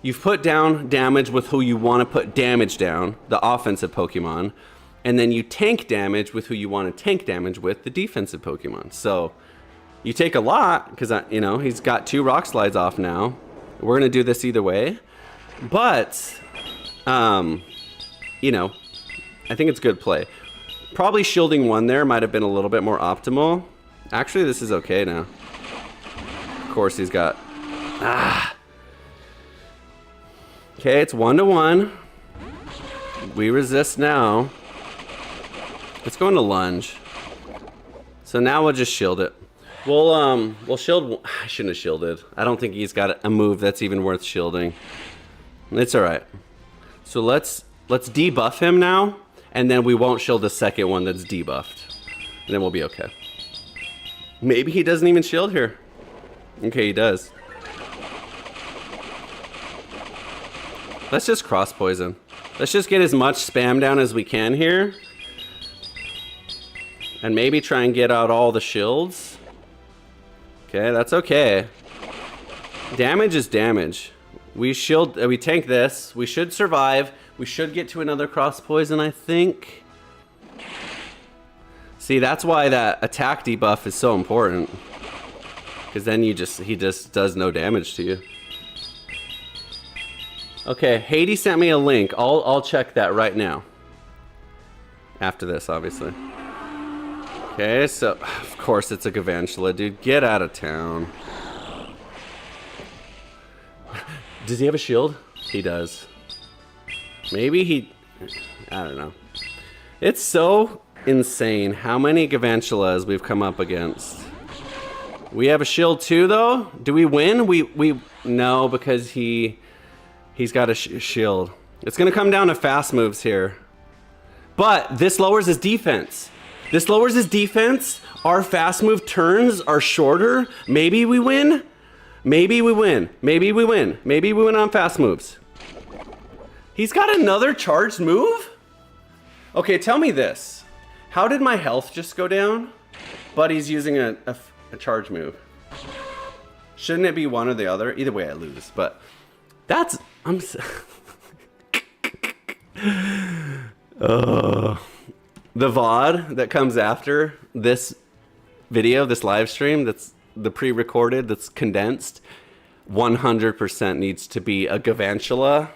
you've put down damage with who you want to put damage down, the offensive Pokemon, and then you tank damage with who you want to tank damage with, the defensive Pokemon. So you take a lot, because you know, he's got 2 Rock Slides off now. We're gonna do this either way, but you know, I think it's good play. Probably shielding 1 there might have been a little bit more optimal. Actually, this is okay now. Of course, he's got okay, it's 1-to-1. We resist now. Let's go into lunge. So now we'll just shield it. We'll shield. I shouldn't have shielded. I don't think he's got a move that's even worth shielding. It's all right. So let's debuff him now, and then we won't shield the second one that's debuffed, and then we'll be okay. Maybe he doesn't even shield here. Okay, he does. Let's just cross poison. Let's just get as much spam down as we can here, and maybe try and get out all the shields. Okay, that's okay. Damage is damage. We tank this. We should survive. We should get to another cross poison, I think. See, that's why that attack debuff is so important. Because then he just does no damage to you. Okay, Hades sent me a link. I'll check that right now. After this, obviously. Okay, so, of course it's a Galvantula, dude. Get out of town. Does he have a shield? He does. Maybe he... I don't know. It's so insane how many Galvantulas we've come up against. We have a shield too, though? Do we win? No, because he's got a shield. It's going to come down to fast moves here. But this lowers his defense. This lowers his defense. Our fast move turns are shorter. Maybe we win. Maybe we win. Maybe we win. Maybe we win on fast moves. He's got another charged move? Okay, tell me this. How did my health just go down? But he's using a charge move. Shouldn't it be one or the other? Either way I lose, but that's... The VOD that comes after this video, this live stream, that's the pre-recorded, that's condensed, 100% needs to be a Galvantula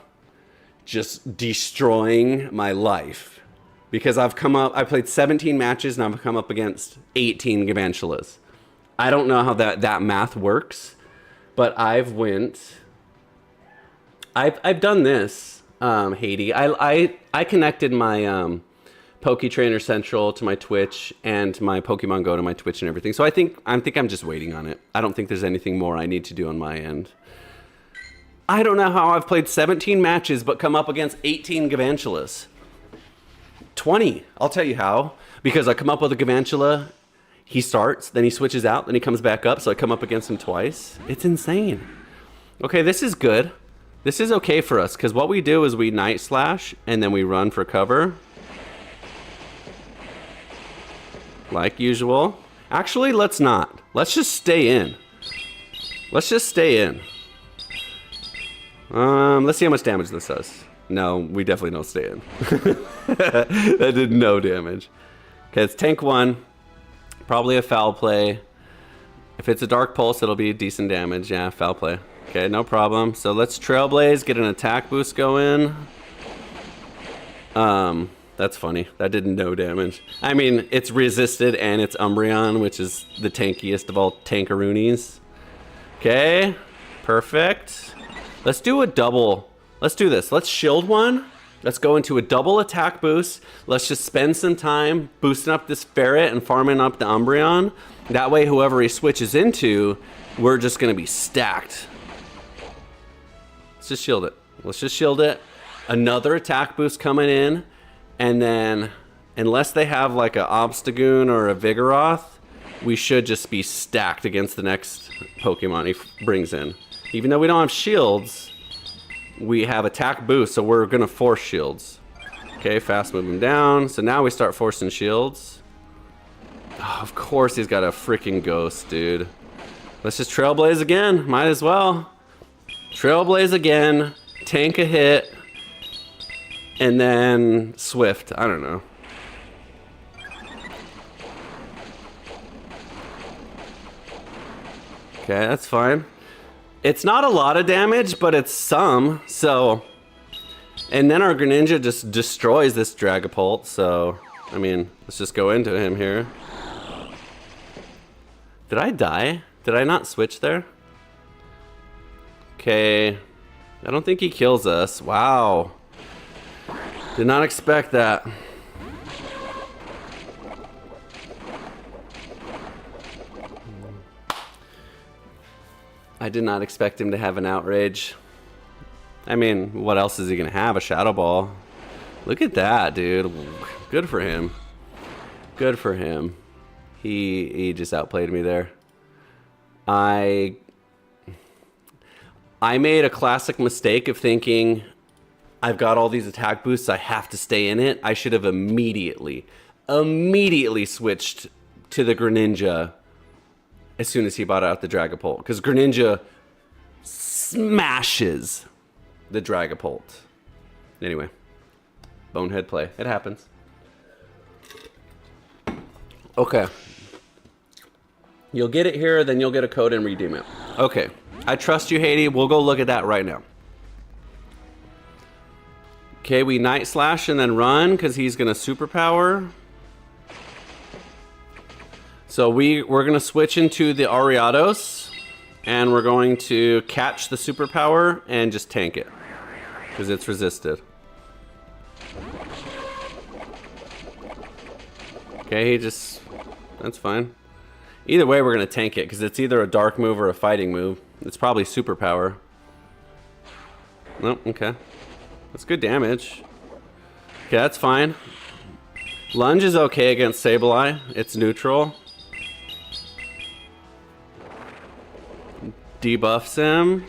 just destroying my life. Because I played 17 matches and I've come up against 18 Galvantulas. I don't know how that math works, but I've done this, Haiti. I connected my Poke Trainer Central to my Twitch and my Pokemon Go to my Twitch and everything. So I think I'm just waiting on it. I don't think there's anything more I need to do on my end. I don't know how I've played 17 matches but come up against 18 Galvantulas. 20. I'll tell you how. Because I come up with a Galvantula, he starts, then he switches out, then he comes back up, so I come up against him twice. It's insane. Okay, this is good. This is okay for us, because what we do is we Night Slash, and then we run for cover. Like usual. Actually, let's not. Let's just stay in. Let's just stay in. Let's see how much damage this does. No, we definitely don't stay in. That did no damage. Okay, it's tank 1. Probably a foul play. If it's a Dark Pulse, it'll be decent damage. Yeah, foul play. Okay, no problem. So let's Trailblaze, get an attack boost going. Then That's funny. That did no damage. I mean, it's resisted and it's Umbreon, which is the tankiest of all tankaroonies. Okay, perfect. Let's do a double. Let's do this. Let's shield one. Let's go into a double attack boost. Let's just spend some time boosting up this ferret and farming up the Umbreon. That way, whoever he switches into, we're just gonna be stacked. Let's just shield it. Let's just shield it. Another attack boost coming in. And then, unless they have like a Obstagoon or a Vigoroth, we should just be stacked against the next Pokemon he brings in. Even though we don't have shields, we have attack boost, so we're gonna force shields. Okay, fast moving down. So now we start forcing shields. Oh, of course he's got a freaking ghost, dude. Let's just Trailblaze again. Might as well. Trailblaze again. Tank a hit. And then Swift. I don't know. Okay, that's fine. It's not a lot of damage, but it's some, so... And then our Greninja just destroys this Dragapult, so... I mean, let's just go into him here. Did I die? Did I not switch there? Okay. I don't think he kills us. Wow. Did not expect that. I did not expect him to have an Outrage. I mean, what else is he gonna have? A Shadow Ball. Look at that, dude. Good for him. Good for him. He just outplayed me there. I made a classic mistake of thinking, I've got all these attack boosts, I have to stay in it. I should have immediately switched to the Greninja as soon as he bought out the Dragapult, because Greninja smashes the Dragapult. Anyway, bonehead play. It happens. Okay. You'll get it here, then you'll get a code and redeem it. Okay. I trust you, Haiti. We'll go look at that right now. Okay, we Night Slash and then run because he's going to superpower. So we're going to switch into the Ariados, and we're going to catch the superpower and just tank it because it's resisted. Okay, that's fine. Either way, we're going to tank it because it's either a dark move or a fighting move. It's probably superpower. Nope, okay. That's good damage. Okay, that's fine. Lunge is okay against Sableye. It's neutral. Debuffs him.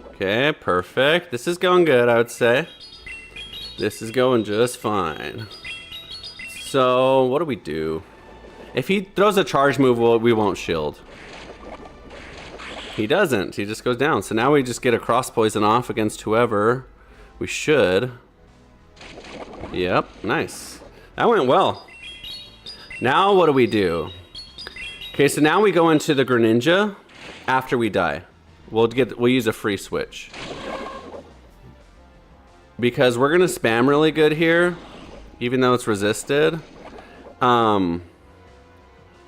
Okay, perfect. This is going good, I would say. This is going just fine. So, what do we do? If he throws a charge move, we won't shield. He doesn't. He just goes down. So now we just get a cross poison off against whoever. We should. Yep, nice. That went well. Now what do we do? Okay, so now we go into the Greninja after we die. We'll use a free switch. Because we're gonna spam really good here, even though it's resisted.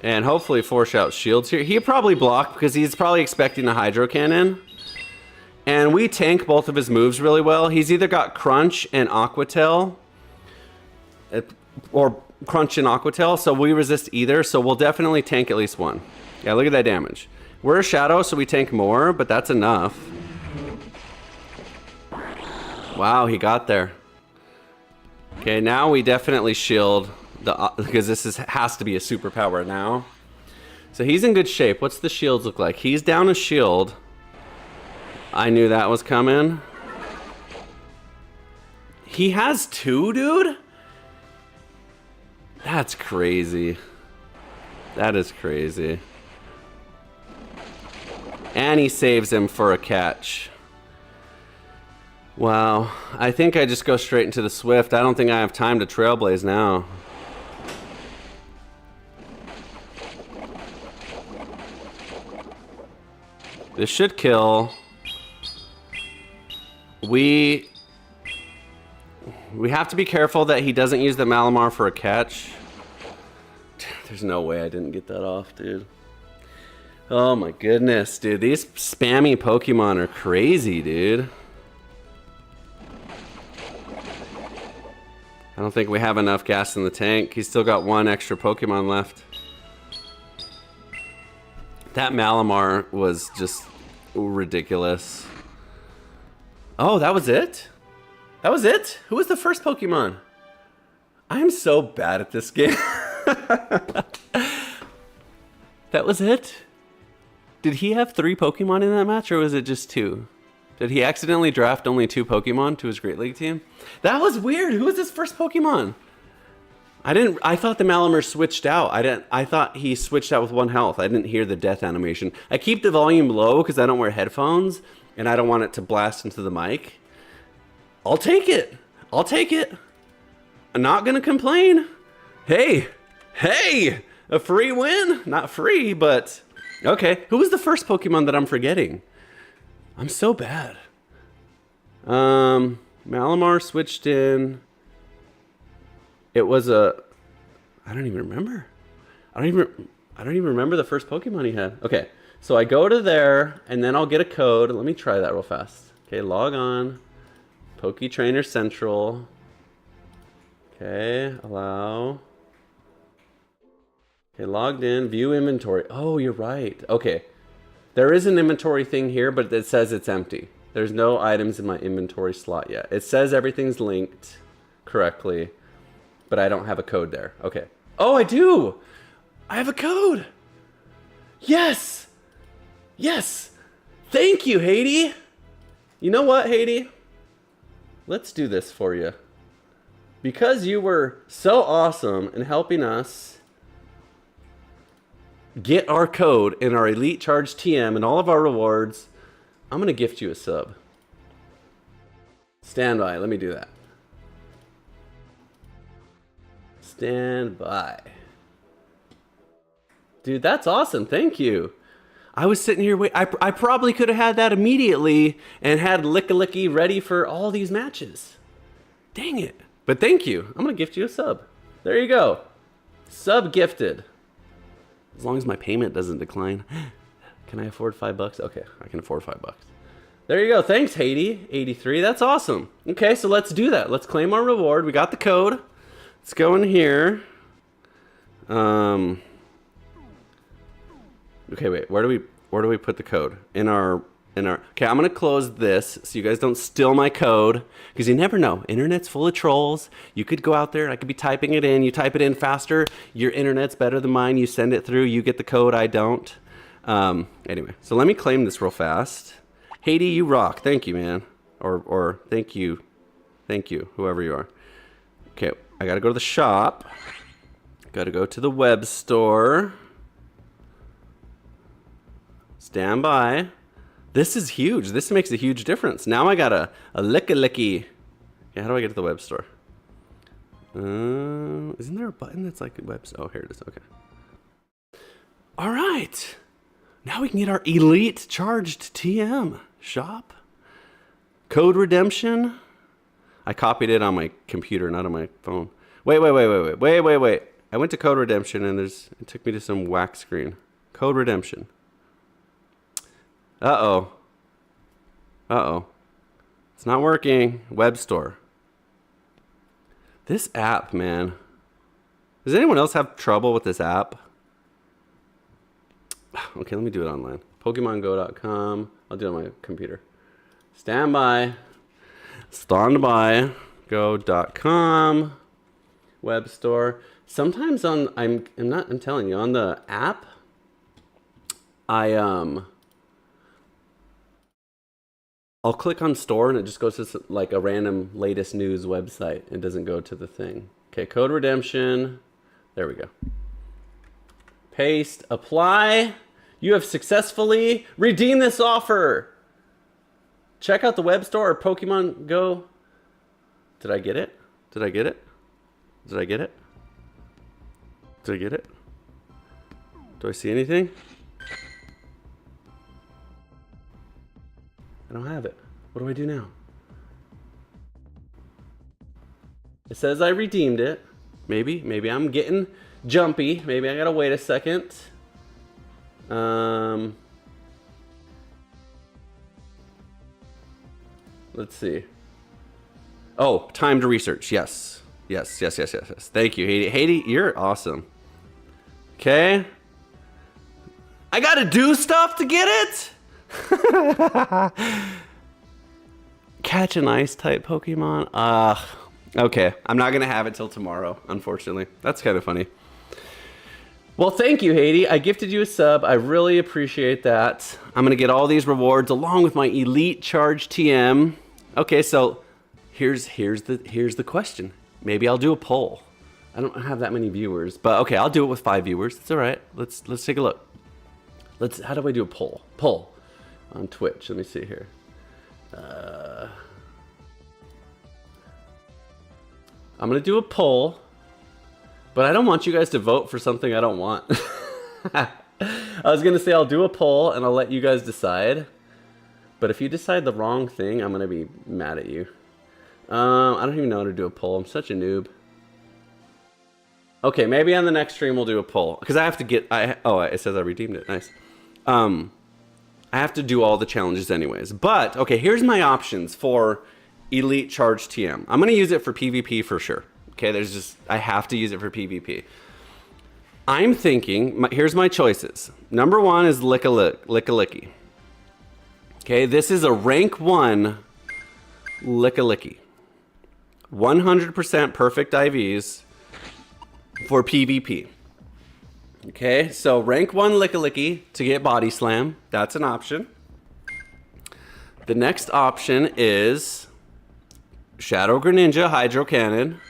And hopefully force out shields here. He probably blocked because he's probably expecting a Hydro Cannon. And we tank both of his moves really well. He's either got Crunch and Aqua Tail, or Crunch and Aqua Tail, so we resist either, so we'll definitely tank at least one. Yeah, look at that damage. We're a Shadow, so we tank more, but that's enough. Wow, he got there. Okay, now we definitely shield because this has to be a superpower now. So he's in good shape. What's the shields look like? He's down a shield. I knew that was coming. He has two, dude? That's crazy. That is crazy. And he saves him for a catch. Wow. I think I just go straight into the Swift. I don't think I have time to Trailblaze now. This should kill. We We have to be careful that he doesn't use the Malamar for a catch. There's no way I didn't get that off, dude. Oh my goodness, dude. These spammy Pokemon are crazy, dude. I don't think we have enough gas in the tank. He's still got one extra Pokemon left. That Malamar was just ridiculous. Oh, that was it? That was it? Who was the first Pokemon? I'm so bad at this game. That was it? Did he have 3 Pokemon in that match, or was it just 2? Did he accidentally draft only 2 Pokemon to his Great League team? That was weird. Who was his first Pokemon? I thought the Malamar switched out. I thought he switched out with 1 health. I didn't hear the death animation. I keep the volume low because I don't wear headphones and I don't want it to blast into the mic. I'll take it. I'll take it. I'm not gonna complain. Hey, a free win? Not free, but okay. Who was the first Pokemon that I'm forgetting? I'm so bad. Malamar switched in. It was a, I don't even remember. I don't even remember the first Pokemon he had. Okay, so I go to there and then I'll get a code. Let me try that real fast. Okay, log on. Poke Trainer Central. Okay, allow. Okay, logged in, view inventory. Oh, you're right. Okay, there is an inventory thing here, but it says it's empty. There's no items in my inventory slot yet. It says everything's linked correctly, but I don't have a code there. Okay. Oh, I do. I have a code. Yes. Yes. Thank you, Haiti. You know what, Haiti? Let's do this for you. Because you were so awesome in helping us get our code in our Elite Charge TM and all of our rewards, I'm going to gift you a sub. Stand by. Let me do that. Stand by. Dude, that's awesome. Thank you. I was sitting here waiting. I probably could have had that immediately and had Licky ready for all these matches. Dang it. But thank you. I'm going to gift you a sub. There you go. Sub gifted. As long as my payment doesn't decline. Can I afford $5? Okay, I can afford $5. There you go. Thanks, Haiti. 83. That's awesome. Okay, so let's do that. Let's claim our reward. We got the code. Let's go in here. Okay, wait. Where do we put the code? In our Okay, I'm gonna close this so you guys don't steal my code, because you never know. Internet's full of trolls. You could go out there, I could be typing it in. You type it in faster. Your internet's better than mine. You send it through. You get the code. I don't. Anyway, so let me claim this real fast. Haiti, you rock. Thank you, man. Or thank you, whoever you are. Okay, I gotta go to the shop. Gotta go to the web store. Stand by. This is huge. This makes a huge difference. Now I got a licky. Yeah, how do I get to the web store? Isn't there a button that's like a web? Oh, here it is. Okay. All right. Now we can get our Elite Charged TM shop. Code redemption. I copied it on my computer, not on my phone. Wait. I went to code redemption and it took me to some whack screen. Code redemption. Uh-oh. It's not working. Web store. This app, man. Does anyone else have trouble with this app? Okay, let me do it online. PokemonGo.com. I'll do it on my computer. Standby. Go.com. Web store. Sometimes I'm telling you, on the app, I'll click on store and it just goes to like a random latest news website. It doesn't go to the thing. Okay, code redemption. There we go. Paste, apply. You have successfully redeemed this offer. Check out the web store or Pokemon Go. Did I get it? Did I get it? Did I get it? Did I get it? Do I see anything? I don't have it. What do I do now? It says I redeemed it. Maybe I'm getting jumpy. Maybe I gotta wait a second. Let's see. Oh, time to research. Yes. Thank you, Haiti. Haiti, you're awesome. Okay. I gotta do stuff to get it? Catch an ice type Pokemon? Okay. I'm not gonna have it till tomorrow, unfortunately. That's kind of funny. Well, thank you, Haiti. I gifted you a sub. I really appreciate that. I'm gonna get all these rewards along with my Elite Charge TM. Okay, so here's the question. Maybe I'll do a poll. I don't have that many viewers, but okay, I'll do it with 5 viewers. It's all right. Let's take a look. How do I do a poll? Poll on Twitch. Let me see here. I'm gonna do a poll, but I don't want you guys to vote for something I don't want. I was gonna say I'll do a poll and I'll let you guys decide. But if you decide the wrong thing, I'm gonna be mad at you. I don't even know how to do a poll. I'm such a noob. Okay, maybe on the next stream we'll do a poll because I have to get. Oh, it says I redeemed it. Nice. I have to do all the challenges anyways. But okay, here's my options for Elite Charge TM. I'm gonna use it for PvP for sure. Okay, I have to use it for PvP. I'm thinking. Here's my choices. Number 1 is Lickalicky. Okay, this is a rank 1 Lickalicky. 100% perfect IVs for PvP. Okay, so rank 1 Lickalicky to get Body Slam. That's an option. The next option is Shadow Greninja Hydro Cannon.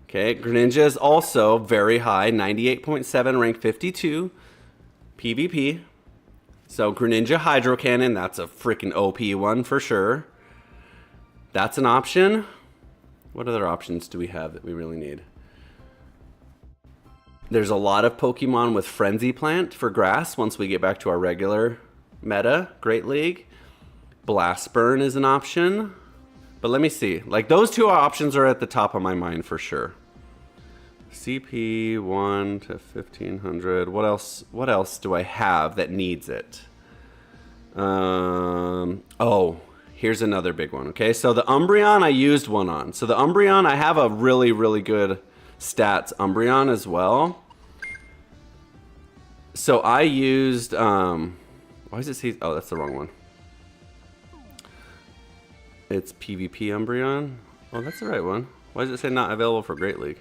Okay, Greninja is also very high, 98.7, rank 52 PvP. So Greninja Hydro Cannon, that's a freaking OP one for sure. That's an option. What other options do we have that we really need? There's a lot of Pokemon with Frenzy Plant for grass once we get back to our regular meta, Great League. Blast Burn is an option. But let me see. Like, those 2 options are at the top of my mind for sure. CP 1 to 1500. What else do I have that needs it? Oh, here's another big one. Okay, so the Umbreon I used one on. So the Umbreon, I have a really, really good stats Umbreon as well. So I used, why does it say, oh, that's the wrong one. It's PvP Umbreon. Oh, that's the right one. Why does it say not available for Great League?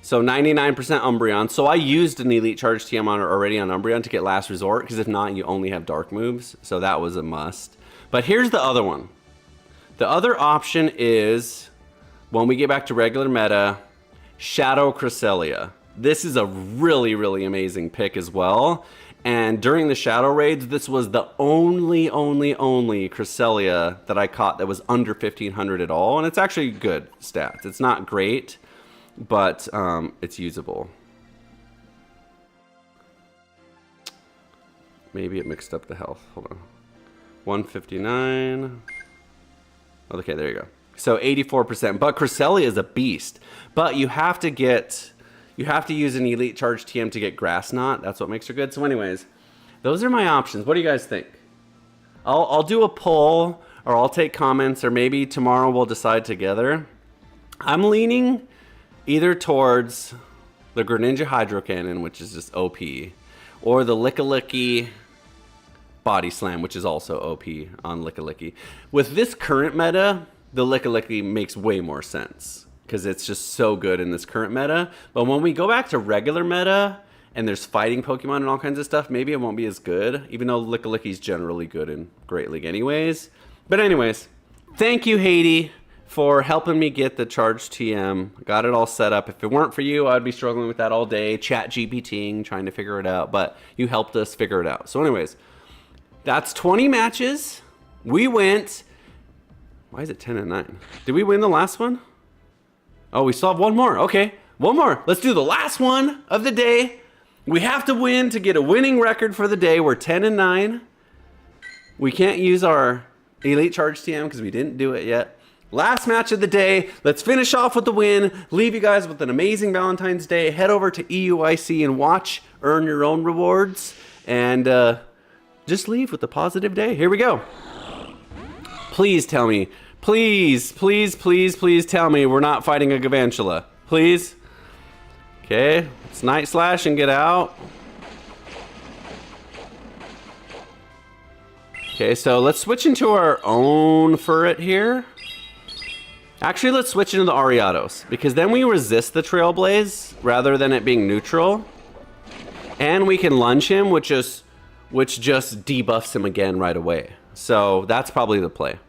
So 99% Umbreon. So I used an Elite Charge TM on already on Umbreon to get Last Resort, because if not, you only have Dark moves. So that was a must. But here's the other one. The other option is, when we get back to regular meta, Shadow Cresselia. This is a really, really amazing pick as well. And during the Shadow Raids, this was the only Cresselia that I caught that was under 1500 at all. And it's actually good stats. It's not great, but it's usable. Maybe it mixed up the health. Hold on. 159. Okay, there you go. So 84%. But Cresselia is a beast. But you have to use an Elite Charge TM to get Grass Knot. That's what makes her good. So anyways, those are my options. What do you guys think? I'll do a poll, or I'll take comments, or maybe tomorrow we'll decide together. I'm leaning either towards the Greninja Hydro Cannon, which is just OP, or the Lickalicky Body Slam, which is also OP on Lickalicky. With this current meta, the Lickalicky makes way more sense because it's just so good in this current meta. But when we go back to regular meta and there's fighting Pokemon and all kinds of stuff, maybe it won't be as good, even though Lickalicky's generally good in Great League anyways. But anyways, thank you, Haiti, for helping me get the Charge TM. Got it all set up. If it weren't for you, I'd be struggling with that all day, chat GPTing, trying to figure it out. But you helped us figure it out. So anyways, that's 20 matches. We went... Why is it 10 and 9? Did we win the last one? Oh, we still have one more. Okay, one more. Let's do the last one of the day. We have to win to get a winning record for the day. We're 10 and 9. We can't use our Elite Charge TM because we didn't do it yet. Last match of the day. Let's finish off with the win. Leave you guys with an amazing Valentine's Day. Head over to EUIC and watch, earn your own rewards, and just leave with a positive day. Here we go. Please tell me. Please, please, please, please tell me we're not fighting a Galvantula. Please. Okay, let's Night Slash and get out. Okay, so let's switch into our own Furret here. Actually, let's switch into the Ariados, because then we resist the Trailblaze rather than it being neutral. And we can lunge him, which just debuffs him again right away. So that's probably the play.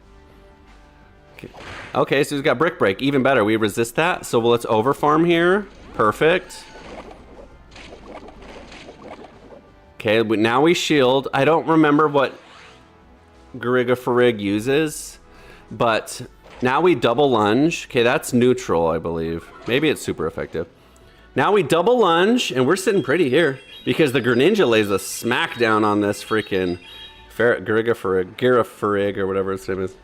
Okay, so he's got Brick Break, even better. We resist that, so let's overfarm here. Perfect. Okay, now we shield. I don't remember what Gariga uses, but now we double lunge. Okay, that's neutral, I believe. Maybe it's super effective. Now we double lunge, and we're sitting pretty here because the Greninja lays a smackdown on this freaking Gariga or whatever his name is.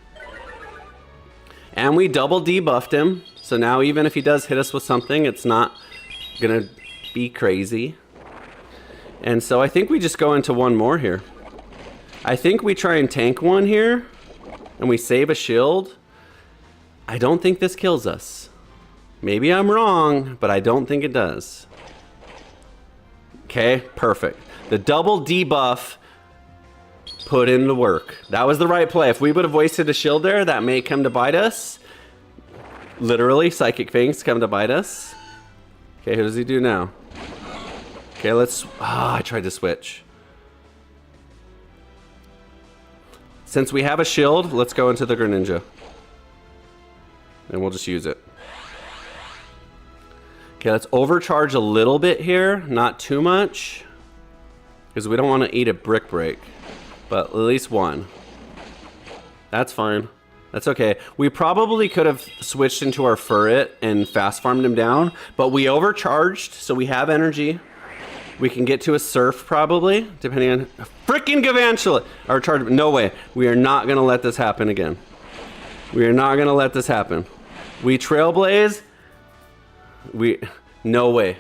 And we double debuffed him, so now even if he does hit us with something, it's not gonna be crazy. And so I think we just go into one more here. I think we try and tank one here, and we save a shield. I don't think this kills us. Maybe I'm wrong, but I don't think it does. Okay, perfect. The double debuff put into work. That was the right play. If we would have wasted a shield there, that may come to bite us. Literally, Psychic Fangs come to bite us. Okay, who does he do now? Okay, let's... I tried to switch. Since we have a shield, let's go into the Greninja. And we'll just use it. Okay, let's overcharge a little bit here. Not too much. Because we don't want to eat a Brick Break. But at least one. That's fine. That's okay. We probably could have switched into our Furret and fast farmed him down. But we overcharged, so we have energy. We can get to a Surf probably, depending on... Freaking Galvantula! Our charge... No way. We are not going to let this happen again. We are not going to let this happen. We Trailblaze. No way.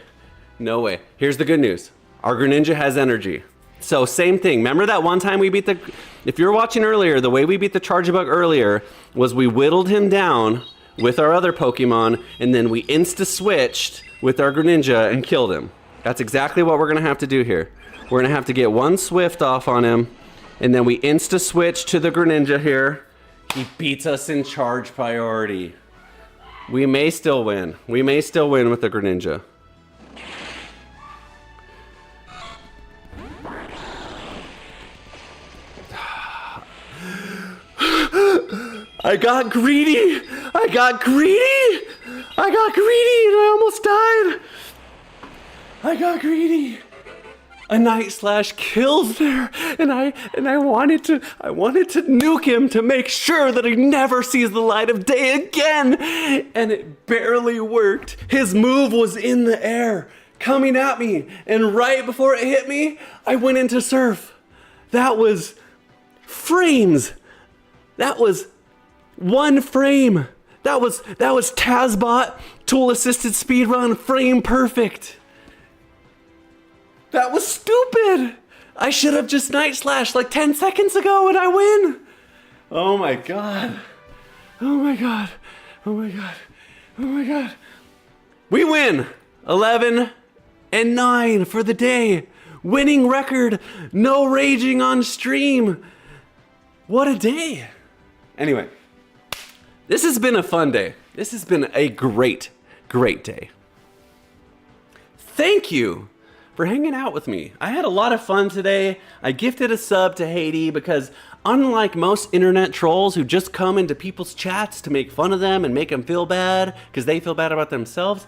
No way. Here's the good news. Our Greninja has energy. So same thing. Remember that one time we beat the... If you're watching earlier, the way we beat the Charjabug earlier was we whittled him down with our other Pokemon, and then we insta-switched with our Greninja and killed him. That's exactly what we're going to have to do here. We're going to have to get one Swift off on him, and then we insta-switch to the Greninja here. He beats us in charge priority. We may still win. We may still win with the Greninja. I got greedy! I got greedy! I got greedy and I almost died! I got greedy! A Night Slash killed there, and I wanted to nuke him to make sure that he never sees the light of day again, and it barely worked. His move was in the air, coming at me, and right before it hit me, I went into Surf. That was frames. That was one frame. That was Tazbot tool assisted speedrun frame perfect. That was stupid. I should have just Night Slash like 10 seconds ago and I win. Oh my god. Oh my god. Oh my god. Oh my god. We win. 11-9 for the day. Winning record. No raging on stream. What a day. Anyway, this has been a fun day. This has been a great, great day. Thank you for hanging out with me. I had a lot of fun today. I gifted a sub to Haiti because unlike most internet trolls who just come into people's chats to make fun of them and make them feel bad because they feel bad about themselves,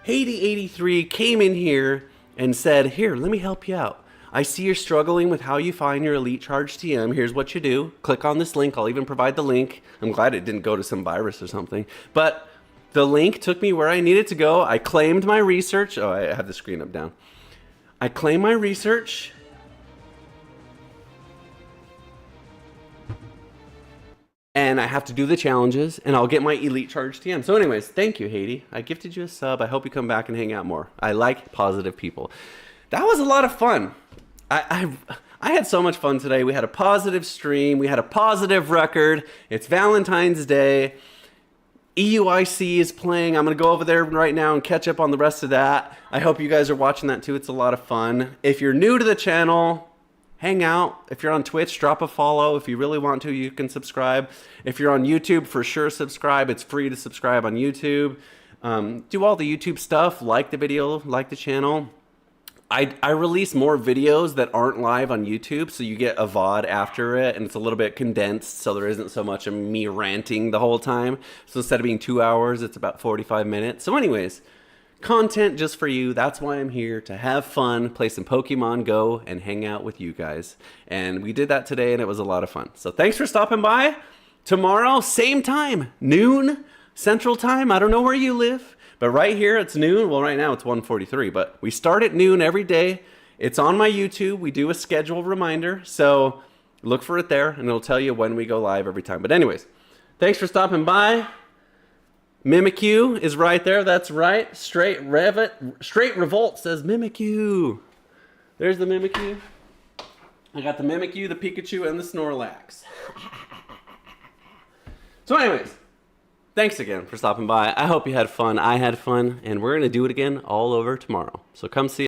Haiti83 came in here and said, here, let me help you out. I see you're struggling with how you find your Elite Charge TM. Here's what you do. Click on this link. I'll even provide the link. I'm glad it didn't go to some virus or something. But the link took me where I needed to go. I claimed my research. Oh, I have the screen up down. I claimed my research. and I have to do the challenges, and I'll get my elite charge TM. So anyways, thank you, Haiti. I gifted you a sub. I hope you come back and hang out more. I like positive people. That was a lot of fun. I had so much fun today. We had a positive stream. We had a positive record. It's Valentine's Day. EUIC is playing. I'm going to go over there right now and catch up on the rest of that. I hope you guys are watching that too. It's a lot of fun. If you're new to the channel, hang out. If you're on Twitch, drop a follow. If you really want to, you can subscribe. If you're on YouTube, for sure subscribe. It's free to subscribe on YouTube. Do all the YouTube stuff. Like the video, like the channel. I release more videos that aren't live on YouTube, so you get a VOD after it, and it's a little bit condensed, so there isn't so much of me ranting the whole time. So instead of being 2 hours, it's about 45 minutes. So anyways, content just for you. That's why I'm here, to have fun, play some Pokemon Go, and hang out with you guys. And we did that today, and it was a lot of fun. So thanks for stopping by. Tomorrow, same time, noon, Central Time. I don't know where you live. But right here, it's noon. Well, right now it's 1:43, but we start at noon every day. It's on my YouTube. We do a schedule reminder, so look for it there, and it'll tell you when we go live every time. But anyways, thanks for stopping by. Mimikyu is right there. That's right. Straight Revolt says Mimikyu. There's the Mimikyu. I got the Mimikyu, the Pikachu, and the Snorlax. So anyways, thanks again for stopping by. I hope you had fun. I had fun, and we're going to do it again all over tomorrow. So come see